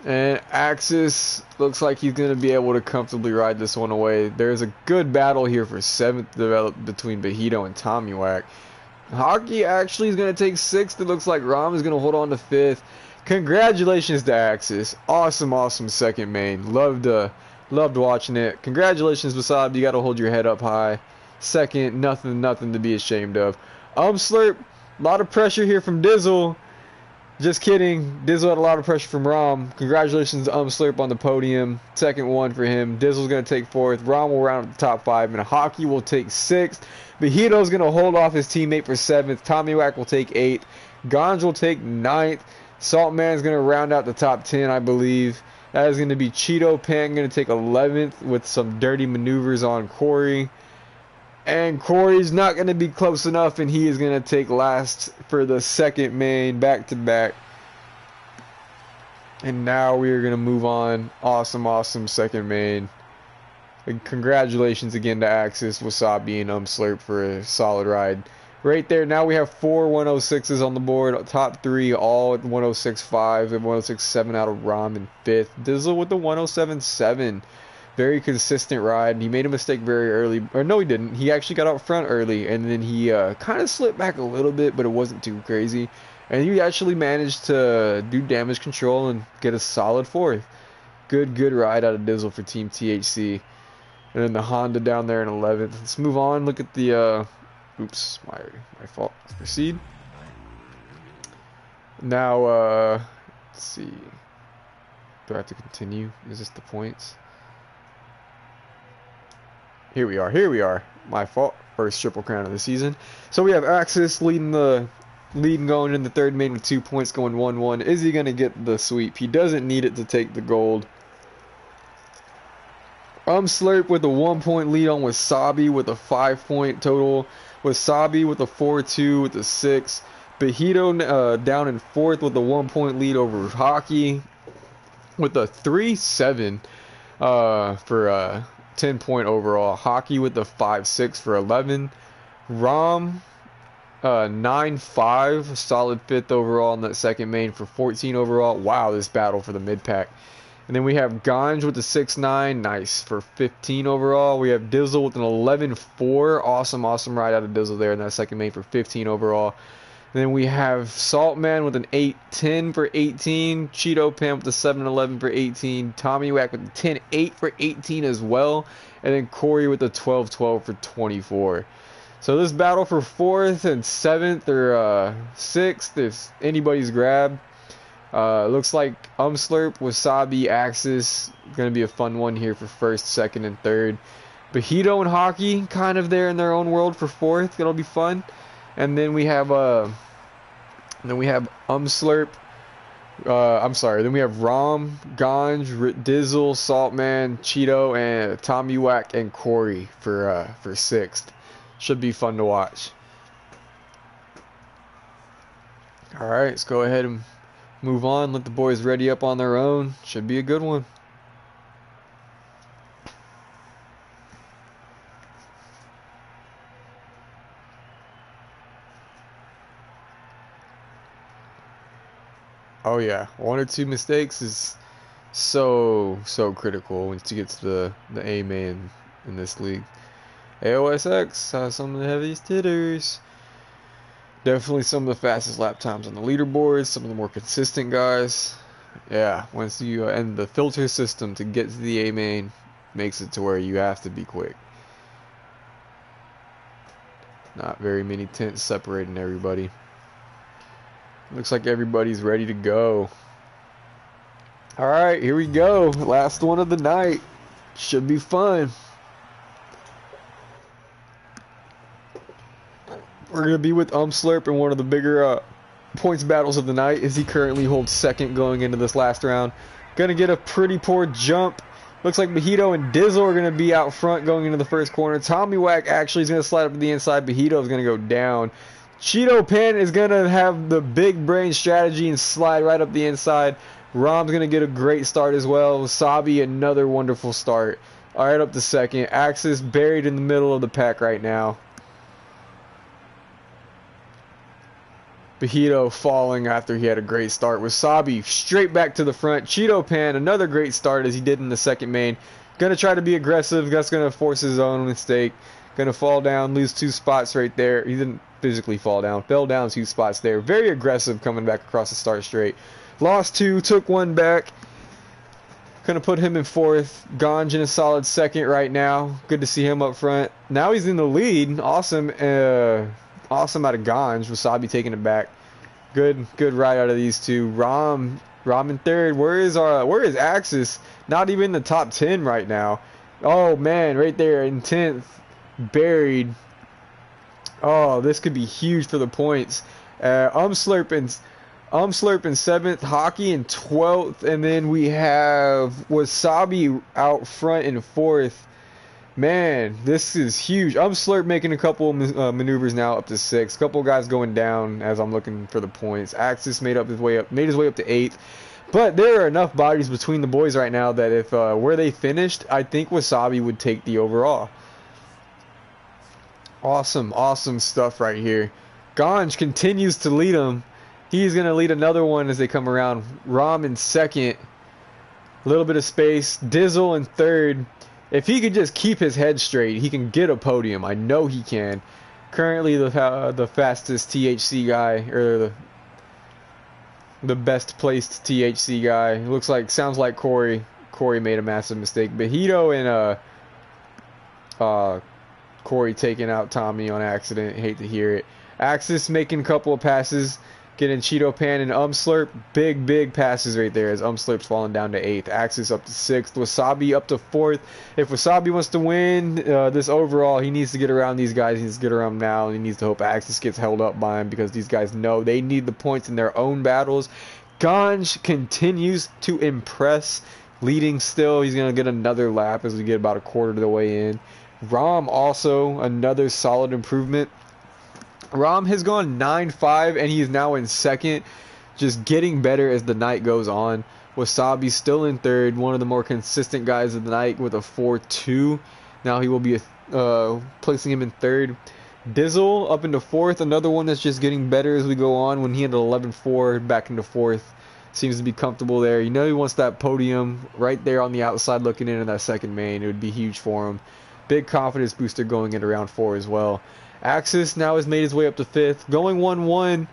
C: And Axis looks like he's going to be able to comfortably ride this one away. There's a good battle here for 7th developed between Bahito and Tommywack. Hockey actually is going to take 6th. It looks like Rom is going to hold on to 5th. Congratulations to Axis. Awesome second main. Loved watching it. Congratulations, Wasabi. You got to hold your head up high. Second, nothing to be ashamed of. Slurp, a lot of pressure here from Dizzle. Just kidding. Dizzle had a lot of pressure from Rom. Congratulations to Slurp on the podium. Second one for him. Dizzle's going to take 4th. Rom will round up the top 5. And Hockey will take 6th. Bahito's going to hold off his teammate for 7th. Tommywack will take 8th. Ganj will take 9th. Saltman's going to round out the top 10, I believe. That is going to be Cheeto Pan going to take 11th with some dirty maneuvers on Corey. And Corey's not going to be close enough, and he is going to take last for the second main back-to-back. And now we are going to move on. Awesome second main. And congratulations again to Axis, Wasabi, and Slurp for a solid ride. Right there, now we have 4 106s on the board. Top 3 all at 106.5 and 106.7 out of Rom in 5th. Dizzle with the 107.7. Very consistent ride. He made a mistake very early. Or no, he didn't. He actually got out front early, and then he kind of slipped back a little bit, but it wasn't too crazy. And he actually managed to do damage control and get a solid 4th. Good ride out of Dizzle for Team THC. And then the Honda down there in 11th. Let's move on. Look at the... Oops, my fault. Let's proceed. Now, let's see. Do I have to continue? Is this the points? Here we are. My fault. First triple crown of the season. So we have Axis leading going in the third main with 2 points, going 1-1. Is he going to get the sweep? He doesn't need it to take the gold. Slurp with a 1 point lead on Wasabi with a 5 point total. Wasabi with a 4-2 with a 6. Bahito down in 4th with a 1 point lead over Hockey with a 3-7 for 10 point overall. Hockey with a 5-6 for 11. Rom 9-5, solid 5th overall in that second main for 14 overall. Wow, this battle for the mid pack. And then we have Ganj with the 6-9, nice, for 15 overall. We have Dizzle with an 11-4, awesome ride out of Dizzle there in that second main for 15 overall. And then we have Saltman with an 8-10 for 18, Cheeto Pan with the 7-11 for 18, Tommywack with the 10-8 for 18 as well, and then Corey with the 12-12 for 24. So this battle for 4th and 7th or 6th is anybody's grab. Looks like Slurp, Wasabi, Axis, going to be a fun one here for 1st, 2nd, and 3rd. Bahito and Hockey kind of there in their own world for 4th. It'll be fun. And then we have Slurp. Then we have Rom, Ganj, Dizzle, Saltman, Cheeto, and Tommywack and Corey for 6th. Should be fun to watch. All right, let's go ahead and move on. Let the boys ready up on their own. Should be a good one. Oh yeah, 1 or 2 mistakes is so critical once you get to the A main in this league. AOSX has some of the heaviest hitters. Definitely some of the fastest lap times on the leaderboards, some of the more consistent guys. Yeah, once you and the filter system to get to the A main makes it to where you have to be quick. Not very many tents separating everybody. Looks like everybody's ready to go. All right, here we go. Last one of the night. Should be fun. We're going to be with Slurp in one of the bigger points battles of the night, as he currently holds second going into this last round. Going to get a pretty poor jump. Looks like Mojito and Dizzle are going to be out front going into the first corner. Tommy Wack actually is going to slide up to the inside. Mojito is going to go down. Cheeto Pen is going to have the big brain strategy and slide right up the inside. Rom's going to get a great start as well. Wasabi, another wonderful start. All right, up to second. Axis buried in the middle of the pack right now. Mojito falling after he had a great start. Wasabi straight back to the front. Cheeto Pan, another great start as he did in the second main. Going to try to be aggressive. That's going to force his own mistake. Going to fall down, lose 2 spots right there. He didn't physically fall down. Fell down 2 spots there. Very aggressive coming back across the start straight. Lost 2, took 1 back. Going to put him in 4th. Ganj in a solid 2nd right now. Good to see him up front. Now he's in the lead. Awesome. Awesome out of Ganj. Wasabi taking it back. Good ride out of these two. Rom in 3rd. Where is Axis? Not even in the top 10 right now. Oh man, right there in 10th. Buried. Oh, this could be huge for the points. Slurp in 7th, Hockey in 12th, and then we have Wasabi out front in 4th. Man, this is huge. Slurp making a couple maneuvers now up to 6th. Couple guys going down as I'm looking for the points. Axis made his way up to 8th. But there are enough bodies between the boys right now that if where they finished, I think Wasabi would take the overall. Awesome stuff right here. Ganj continues to lead them. He's going to lead another one as they come around. Rom in 2nd. A little bit of space. Dizzle in 3rd. If he could just keep his head straight, he can get a podium. I know he can. Currently the fastest THC guy, or the best placed THC guy. Sounds like Corey. Corey made a massive mistake. Mojito and Corey taking out Tommy on accident. Hate to hear it. Axis making a couple of passes. Getting Cheeto Pan and Slurp. Big passes right there as Slurp's falling down to 8th. Axis up to 6th. Wasabi up to 4th. If Wasabi wants to win this overall, he needs to get around these guys. He needs to get around now. And he needs to hope Axis gets held up by him, because these guys know they need the points in their own battles. Ganj continues to impress. Leading still. He's going to get another lap as we get about a quarter of the way in. Rom also another solid improvement. Rom has gone 9-5 and he is now in 2nd, just getting better as the night goes on. Wasabi still in 3rd, one of the more consistent guys of the night with a 4-2. Now he will be placing him in 3rd. Dizzle up into 4th, another one that's just getting better as we go on. When he had an 11-4, back into 4th. Seems to be comfortable there. You know he wants that podium right there on the outside looking into that second main. It would be huge for him. Big confidence booster going into round 4 as well. Axis now has made his way up to 5th. Going 1-1.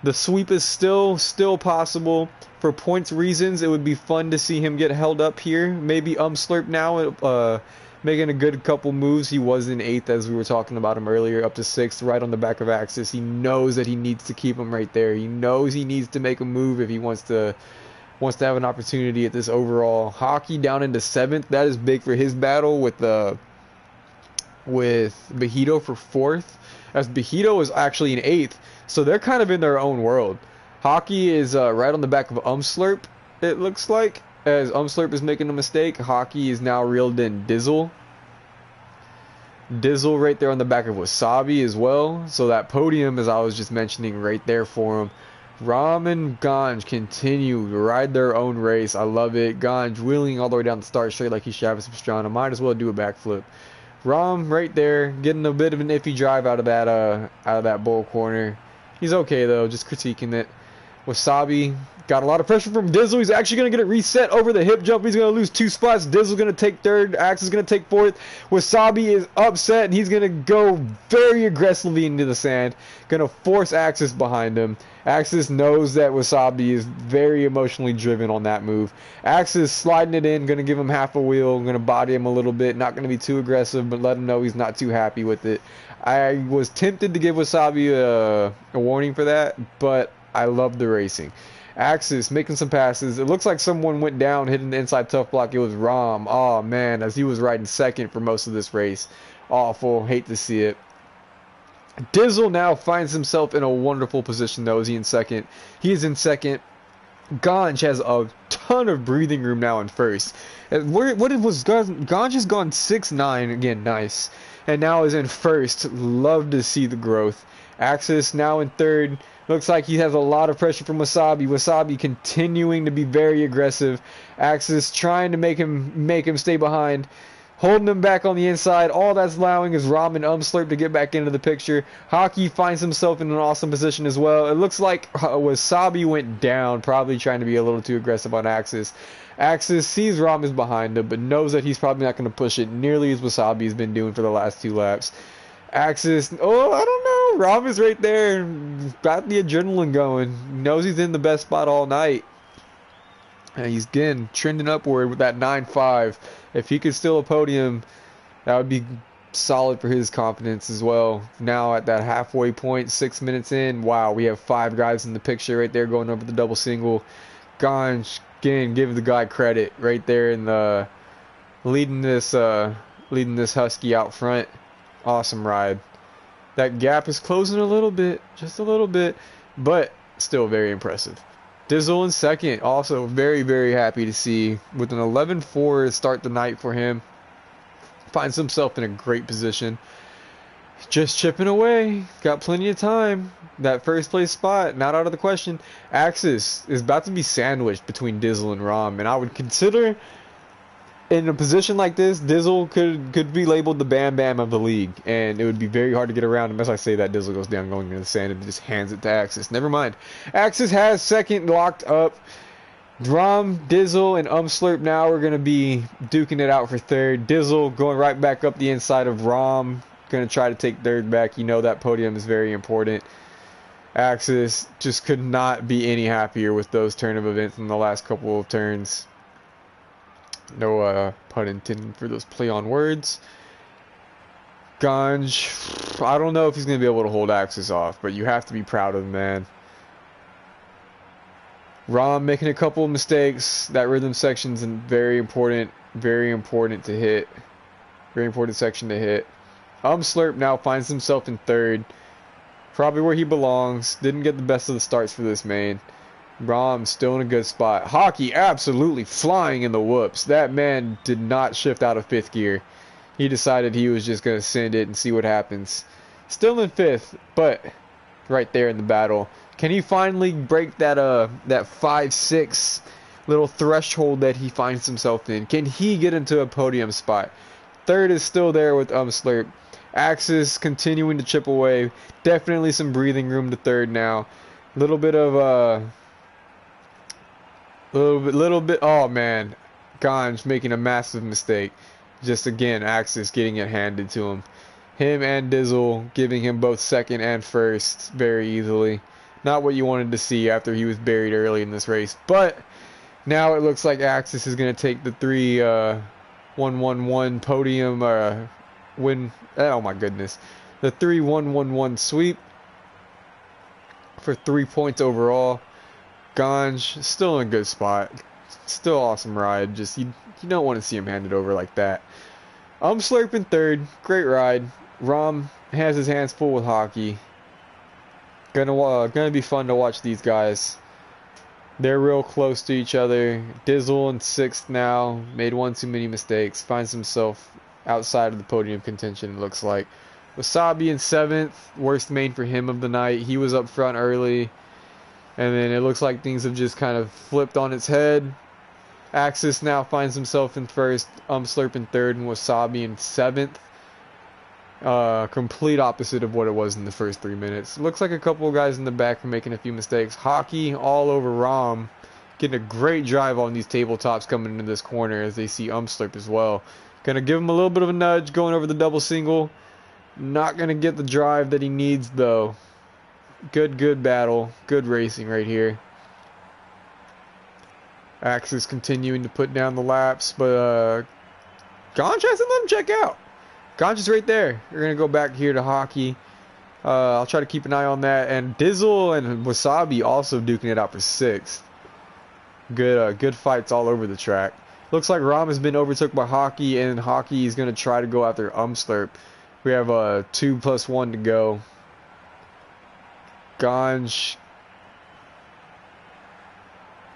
C: The sweep is still possible. For points reasons, it would be fun to see him get held up here. Maybe Slurp now making a good couple moves. He was in 8th as we were talking about him earlier, up to 6th, right on the back of Axis. He knows that he needs to keep him right there. He knows he needs to make a move if he wants to have an opportunity at this overall. Hockey down into 7th. That is big for his battle with Mojito for 4th, as Mojito is actually in 8th, so they're kind of in their own world. Hockey is right on the back of Slurp, it looks like, as Slurp is making a mistake. Hockey is now reeled in Dizzle. Dizzle right there on the back of Wasabi as well, so that podium, as I was just mentioning, right there for him. Rom and Ganj continue to ride their own race. I love it. Ganj wheeling all the way down the start straight like he's Travis Pastrana. Might as well do a backflip. Rom right there, getting a bit of an iffy drive out of that bull corner. He's okay though, just critiquing it. Wasabi Got a lot of pressure from Dizzle. He's actually going to get it reset over the hip jump. He's going to lose 2 spots. Dizzle's going to take third. Axe is going to take fourth. Wasabi is upset, and he's going to go very aggressively into the sand. Going to force Axis behind him. Axis knows that Wasabi is very emotionally driven on that move. Axis sliding it in, going to give him half a wheel. Going to body him a little bit. Not going to be too aggressive, but let him know he's not too happy with it. I was tempted to give Wasabi a warning for that, but I love the racing. Axis making some passes. It looks like someone went down hitting the inside tough block. It was Rom. Oh man, as he was riding second for most of this race. Awful. Hate to see it. Dizzle now finds himself in a wonderful position though. Is he in second? He is in second. Ganj has a ton of breathing room now in first. What was Ganj has gone 6-9 again, nice. And now is in first. Love to see the growth. Axis now in third. Looks like he has a lot of pressure from Wasabi. Wasabi continuing to be very aggressive. Axis trying to make him stay behind. Holding him back on the inside. All that's allowing is Rom and Umslurp to get back into the picture. Hockey finds himself in an awesome position as well. It looks like Wasabi went down, probably trying to be a little too aggressive on Axis. Axis sees Rom is behind him, but knows that he's probably not going to push it nearly as Wasabi has been doing for the last 2 laps. Axis, oh, I don't know. Rom is right there. Got the adrenaline going. Knows he's in the best spot all night. And he's again trending upward with that 9.5. If he could steal a podium, that would be solid for his confidence as well. Now at that halfway point, 6 minutes in, wow, we have 5 guys in the picture right there going over the double single. Ganj, again, give the guy credit right there in the leading this Husky out front. Awesome ride. That gap is closing a little bit, just a little bit, but still very impressive. Dizzle in second, also very, very happy to see with an 11.4 to start the night for him. Finds himself in a great position. Just chipping away, got plenty of time. That first place spot, not out of the question. Axis is about to be sandwiched between Dizzle and Rom, and I would consider in a position like this, Dizzle could be labeled the Bam Bam of the league, and it would be very hard to get around him. As I say that, Dizzle goes down going into the sand and just hands it to Axis. Never mind. Axis has second locked up. Rom, Dizzle, and Umslurp now are going to be duking it out for third. Dizzle going right back up the inside of Rom. Going to try to take third back. You know that podium is very important. Axis just could not be any happier with those turn of events in the last couple of turns. No pun intended for those play on words. Ganj, I don't know if he's going to be able to hold Axis off, but you have to be proud of the man. Rom making a couple of mistakes. That rhythm section's very important to hit. Very important section to hit. Umslurp now finds himself in third. Probably where he belongs. Didn't get the best of the starts for this main. Rom still in a good spot. Hockey absolutely flying in the whoops. That man did not shift out of 5th gear. He decided he was just going to send it and see what happens. Still in 5th, but right there in the battle. Can he finally break that 5-6 little threshold that he finds himself in? Can he get into a podium spot? Third is still there with Umslurp. Axis continuing to chip away. Definitely some breathing room to third now. Little bit. Oh man, Ganj making a massive mistake. Just again, Axis getting it handed to him. Him and Dizzle giving him both second and first very easily. Not what you wanted to see after he was buried early in this race. But now it looks like Axis is going to take the 3-1-1-1 podium win. Oh my goodness. The 3-1-1-1 sweep for 3 points overall. Ganj still in a good spot. Still awesome ride. Just you don't want to see him handed over like that. Umslurp in third. Great ride. Rom has his hands full with hockey. Gonna be fun to watch these guys. They're real close to each other. Dizzle in 6th now. Made one too many mistakes. Finds himself outside of the podium contention, it looks like. Wasabi in 7th. Worst main for him of the night. He was up front early. And then it looks like things have just kind of flipped on its head. Axis now finds himself in 1st. Umslurp in 3rd. And Wasabi in 7th. Complete opposite of what it was in the first 3 minutes. Looks like a couple of guys in the back are making a few mistakes. Hockey all over Rom. Getting a great drive on these tabletops coming into this corner as they see Umslurp as well. Gonna give him a little bit of a nudge going over the double single. Not gonna get the drive that he needs though. Good battle. Good racing right here. Axis continuing to put down the laps, but Gonch hasn't let him check out. Gonch is right there. We're going to go back here to Hockey. I'll try to keep an eye on that. And Dizzle and Wasabi also duking it out for 6th. Good fights all over the track. Looks like Rom has been overtook by Hockey, and Hockey is going to try to go after Umslurp. We have 2+1 to go. Gonch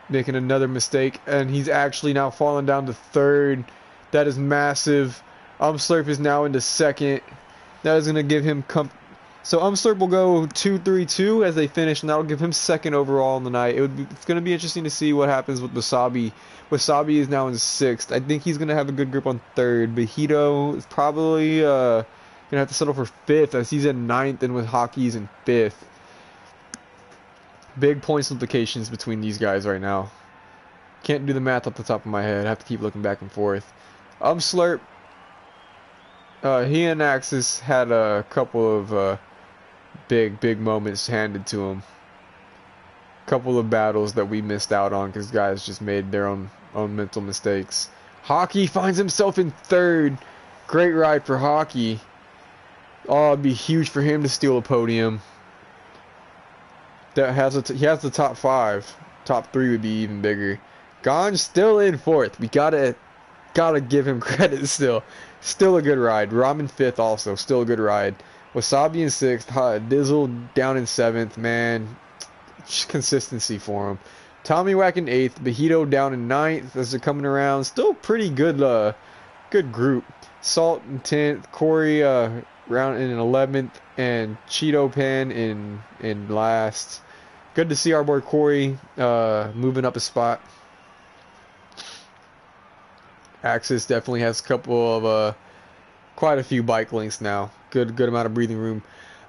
C: making another mistake, and he's actually now falling down to 3rd. That is massive. Umslurp is now into 2nd. That is going to give him so Umslurp will go 2-3-2 as they finish, and that will give him 2nd overall in the night. It's going to be interesting to see what happens with Wasabi. Wasabi is now in 6th. I think he's going to have a good grip on 3rd. Bahito is probably going to have to settle for 5th as he's in 9th, and with Hockey he's in 5th. Big points implications between these guys right now. Can't do the math off the top of my head. I have to keep looking back and forth. Umslurp, he and Axis had a couple of big moments handed to him. Couple of battles that we missed out on because guys just made their own mental mistakes. Hockey finds himself in 3rd. Great ride for Hockey. Oh, it'd be huge for him to steal a podium. That has he has the top 5. Top 3 would be even bigger. Gonj still in 4th. We gotta give him credit still. Still a good ride. Rom in 5th also. Still a good ride. Wasabi in 6th. Dizzle down in 7th. Man, just consistency for him. Tommy Wack in 8th. Bahito down in 9th as they're coming around. Still pretty good. Good group. Salt in 10th. Corey round in 11th, and Cheeto Pan in last. Good to see our boy Corey moving up a spot. Axis definitely has a couple of quite a few bike links now. Good amount of breathing room.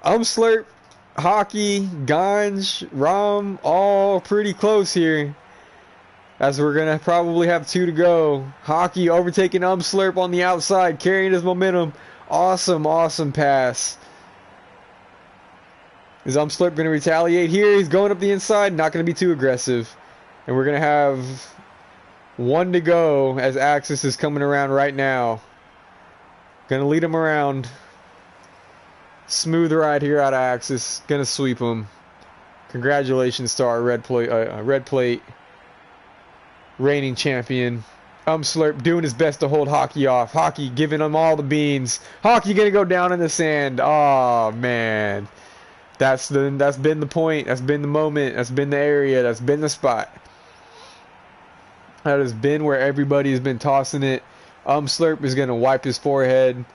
C: Umslurp, Hockey, Ganj, Rom, all pretty close here. As we're gonna probably have 2 to go. Hockey overtaking Umslurp on the outside, carrying his momentum. Awesome pass. Is Umslurp going to retaliate here? He's going up the inside, not going to be too aggressive. And we're going to have 1 to go as Axis is coming around right now. Going to lead him around. Smooth ride here out of Axis. Going to sweep him. Congratulations to our red plate reigning champion. Umslurp doing his best to hold Hockey off. Hockey giving him all the beans. Hockey gonna go down in the sand. Oh man, that's been the point. That's been the moment. That's been the area. That's been the spot. That has been where everybody has been tossing it. Umslurp is gonna wipe his forehead.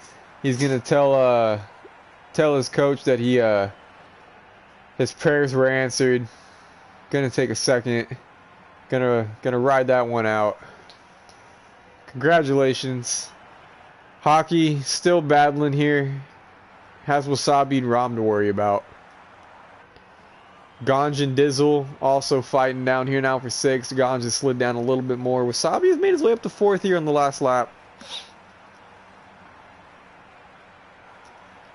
C: He's gonna tell his coach that his prayers were answered. Gonna take a second. Gonna ride that one out. Congratulations. Hockey still battling here. Has Wasabi and Rom to worry about. Ganj and Dizzle also fighting down here now for 6. Ganj has slid down a little bit more. Wasabi has made his way up to 4th here on the last lap.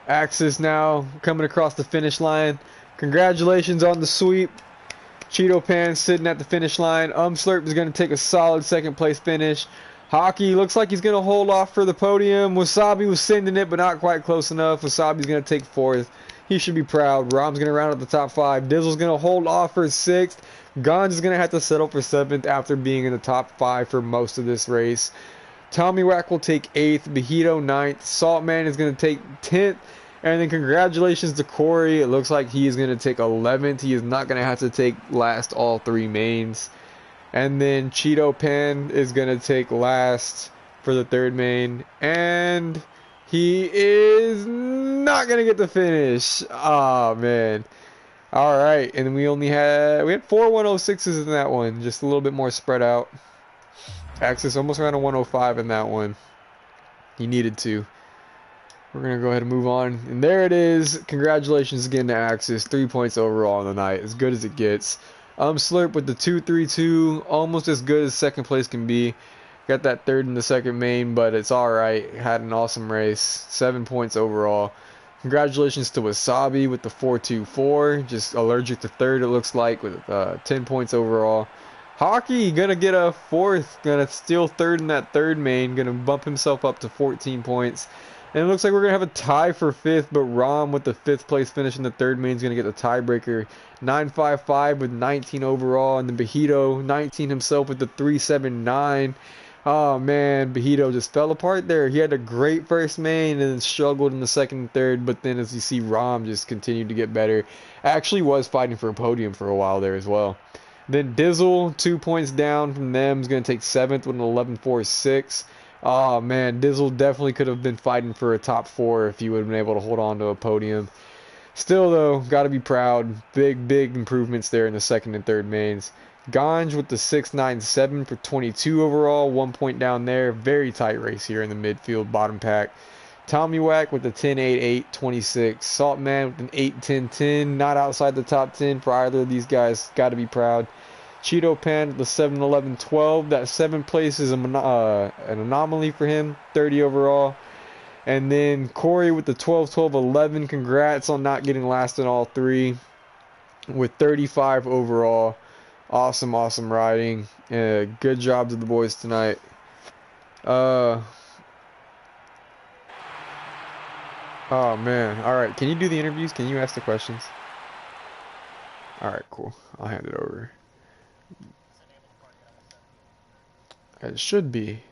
C: Axis now coming across the finish line. Congratulations on the sweep. Cheeto Pan sitting at the finish line. Umslurp is going to take a solid 2nd place finish. Hockey looks like he's going to hold off for the podium. Wasabi was sending it, but not quite close enough. Wasabi's going to take 4th. He should be proud. Rom's going to round up the top 5. Dizzle's going to hold off for 6th. Ganj is going to have to settle for 7th after being in the top 5 for most of this race. Tommy Wack will take 8th. Bahito 9th. Saltman is going to take 10th. And then congratulations to Corey. It looks like he is going to take 11th. He is not going to have to take last all 3 mains. And then Cheeto Pan is going to take last for the 3rd main. And he is not going to get the finish. Oh, man. All right. And we had 4 106s in that one. Just a little bit more spread out. Axis almost around a 105 in that one. He needed to. We're going to go ahead and move on. And there it is. Congratulations again to Axis. 3 points overall on the night. As good as it gets. Slurp with the 2-3-2. Almost as good as second place can be. Got that third in the second main, but it's alright. Had an awesome race. 7 points overall. Congratulations to Wasabi with the 4-2-4. Just allergic to third, it looks like, with 10 points overall. Hockey gonna get a fourth, gonna steal third in that third main, gonna bump himself up to 14 points. And it looks like we're gonna have a tie for fifth, but Rom with the fifth place finish in the third main is gonna get the tiebreaker. 955 with 19 overall, and then Bajito 19 himself with the 379. Oh man, Bajito just fell apart there. He had a great first main and then struggled in the second and third, but then as you see, Rom just continued to get better. Actually was fighting for a podium for a while there as well. Then Dizzle, 2 points down from them, is going to take seventh with an 11.46. Oh man, Dizzle definitely could have been fighting for a top four if he would have been able to hold on to a podium. Still though, got to be proud. Big improvements there in the second and third mains. Ganj with the 697 for 22 overall, 1 point down there. Very tight race here in the midfield, bottom pack. Tommy Wack with the 10-8-8, 26. Saltman with an 8-10-10, not outside the top 10 for either of these guys. Got to be proud. Cheeto Pan with the 7-11-12. That 7th place is an anomaly for him, 30 overall. And then Corey with the 12-12-11. Congrats on not getting last in all three with 35 overall. Awesome riding. Good job to the boys tonight. Oh man. Alright, can you do the interviews? Can you ask the questions? Alright, cool. I'll hand it over. It should be.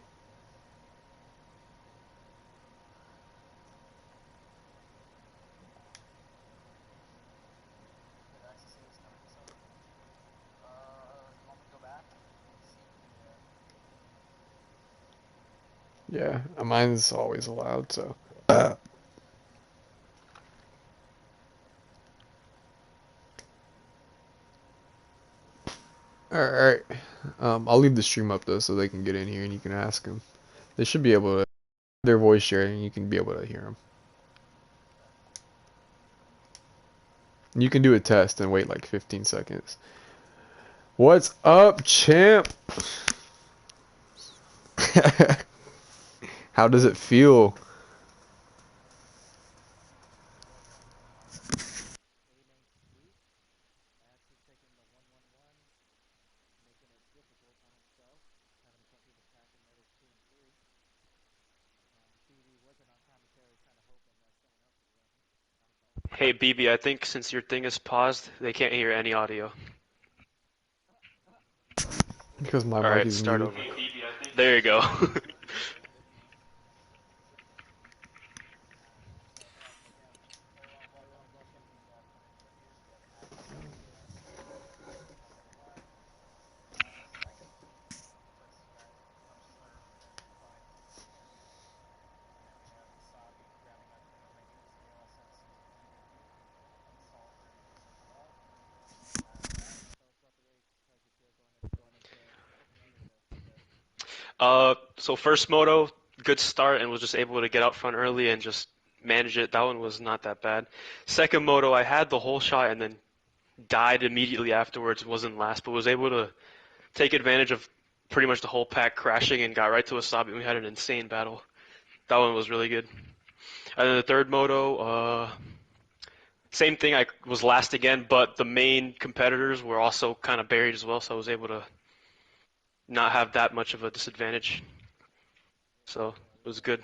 C: Yeah, mine's always allowed, so. Alright. I'll leave the stream up though so they can get in here and you can ask them. They should be able to. Their voice sharing, you can be able to hear them. You can do a test and wait like 15 seconds. What's up, champ? How does it feel?
D: Hey BB, I think since your thing is paused, they can't hear any audio.
C: Because my mic
D: Alright,
C: is
D: start
C: muted.
D: over. There you go. So first moto, good start and was just able to get out front early and just manage it. That one was not that bad. Second moto, I had the whole shot and then died immediately afterwards. Wasn't last, but was able to take advantage of pretty much the whole pack crashing and got right to Wasabi. We had an insane battle. That one was really good. And then the third moto, same thing. I was last again, but the main competitors were also kind of buried as well, so I was able to not have that much of a disadvantage. So it was good.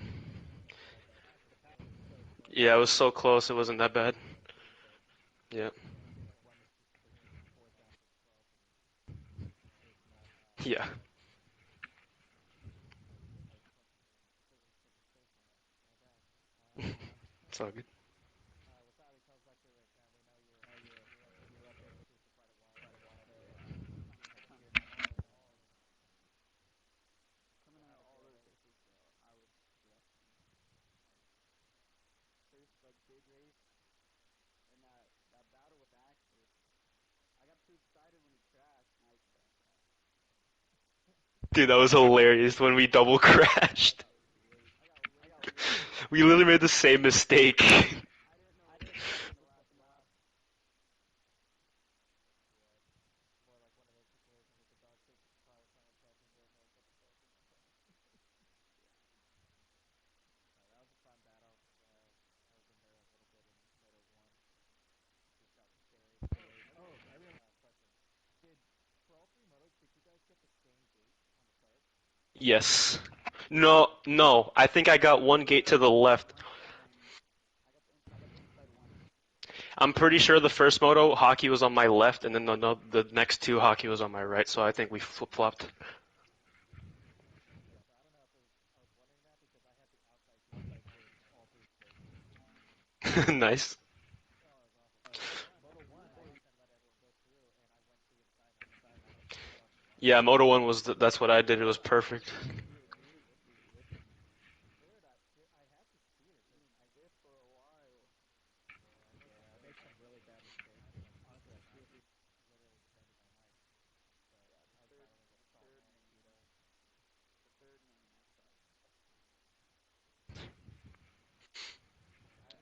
D: Yeah, it was so close. It wasn't that bad. Yeah. Yeah. It's all good. Dude, that was hilarious when we double crashed. We literally made the same mistake. Yes. No, no. I think I got one gate to the left. I'm pretty sure the first moto hockey was on my left, and then the next two hockey was on my right. So I think we flip flopped. Nice. Yeah, Moto One was that's what I did. It was perfect.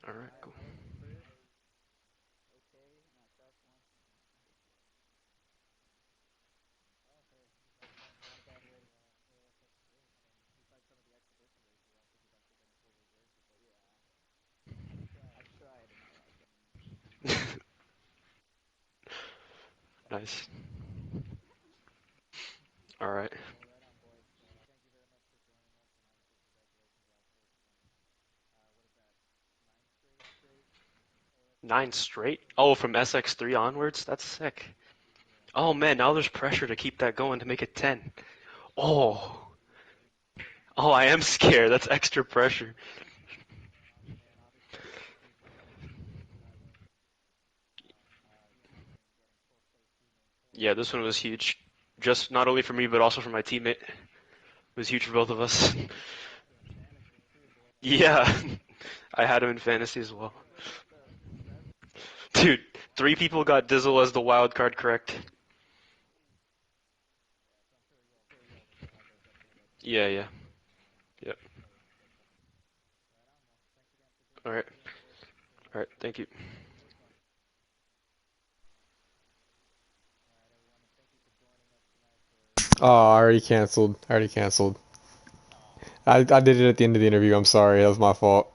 D: All right, cool. Nice. All right. 9 straight. Oh, from SX3 onwards. That's sick. Oh man, now there's pressure to keep that going to make it 10. Oh, oh, I am scared. That's extra pressure. Yeah, this one was huge. Just not only for me, but also for my teammate. It was huge for both of us. Yeah, I had him in fantasy as well. Dude, 3 people got Dizzle as the wild card, correct? Yeah, yeah, yeah. All right, all right. Thank you.
C: Oh, I already canceled. I already canceled. I did it at the end of the interview. I'm sorry. That was my fault.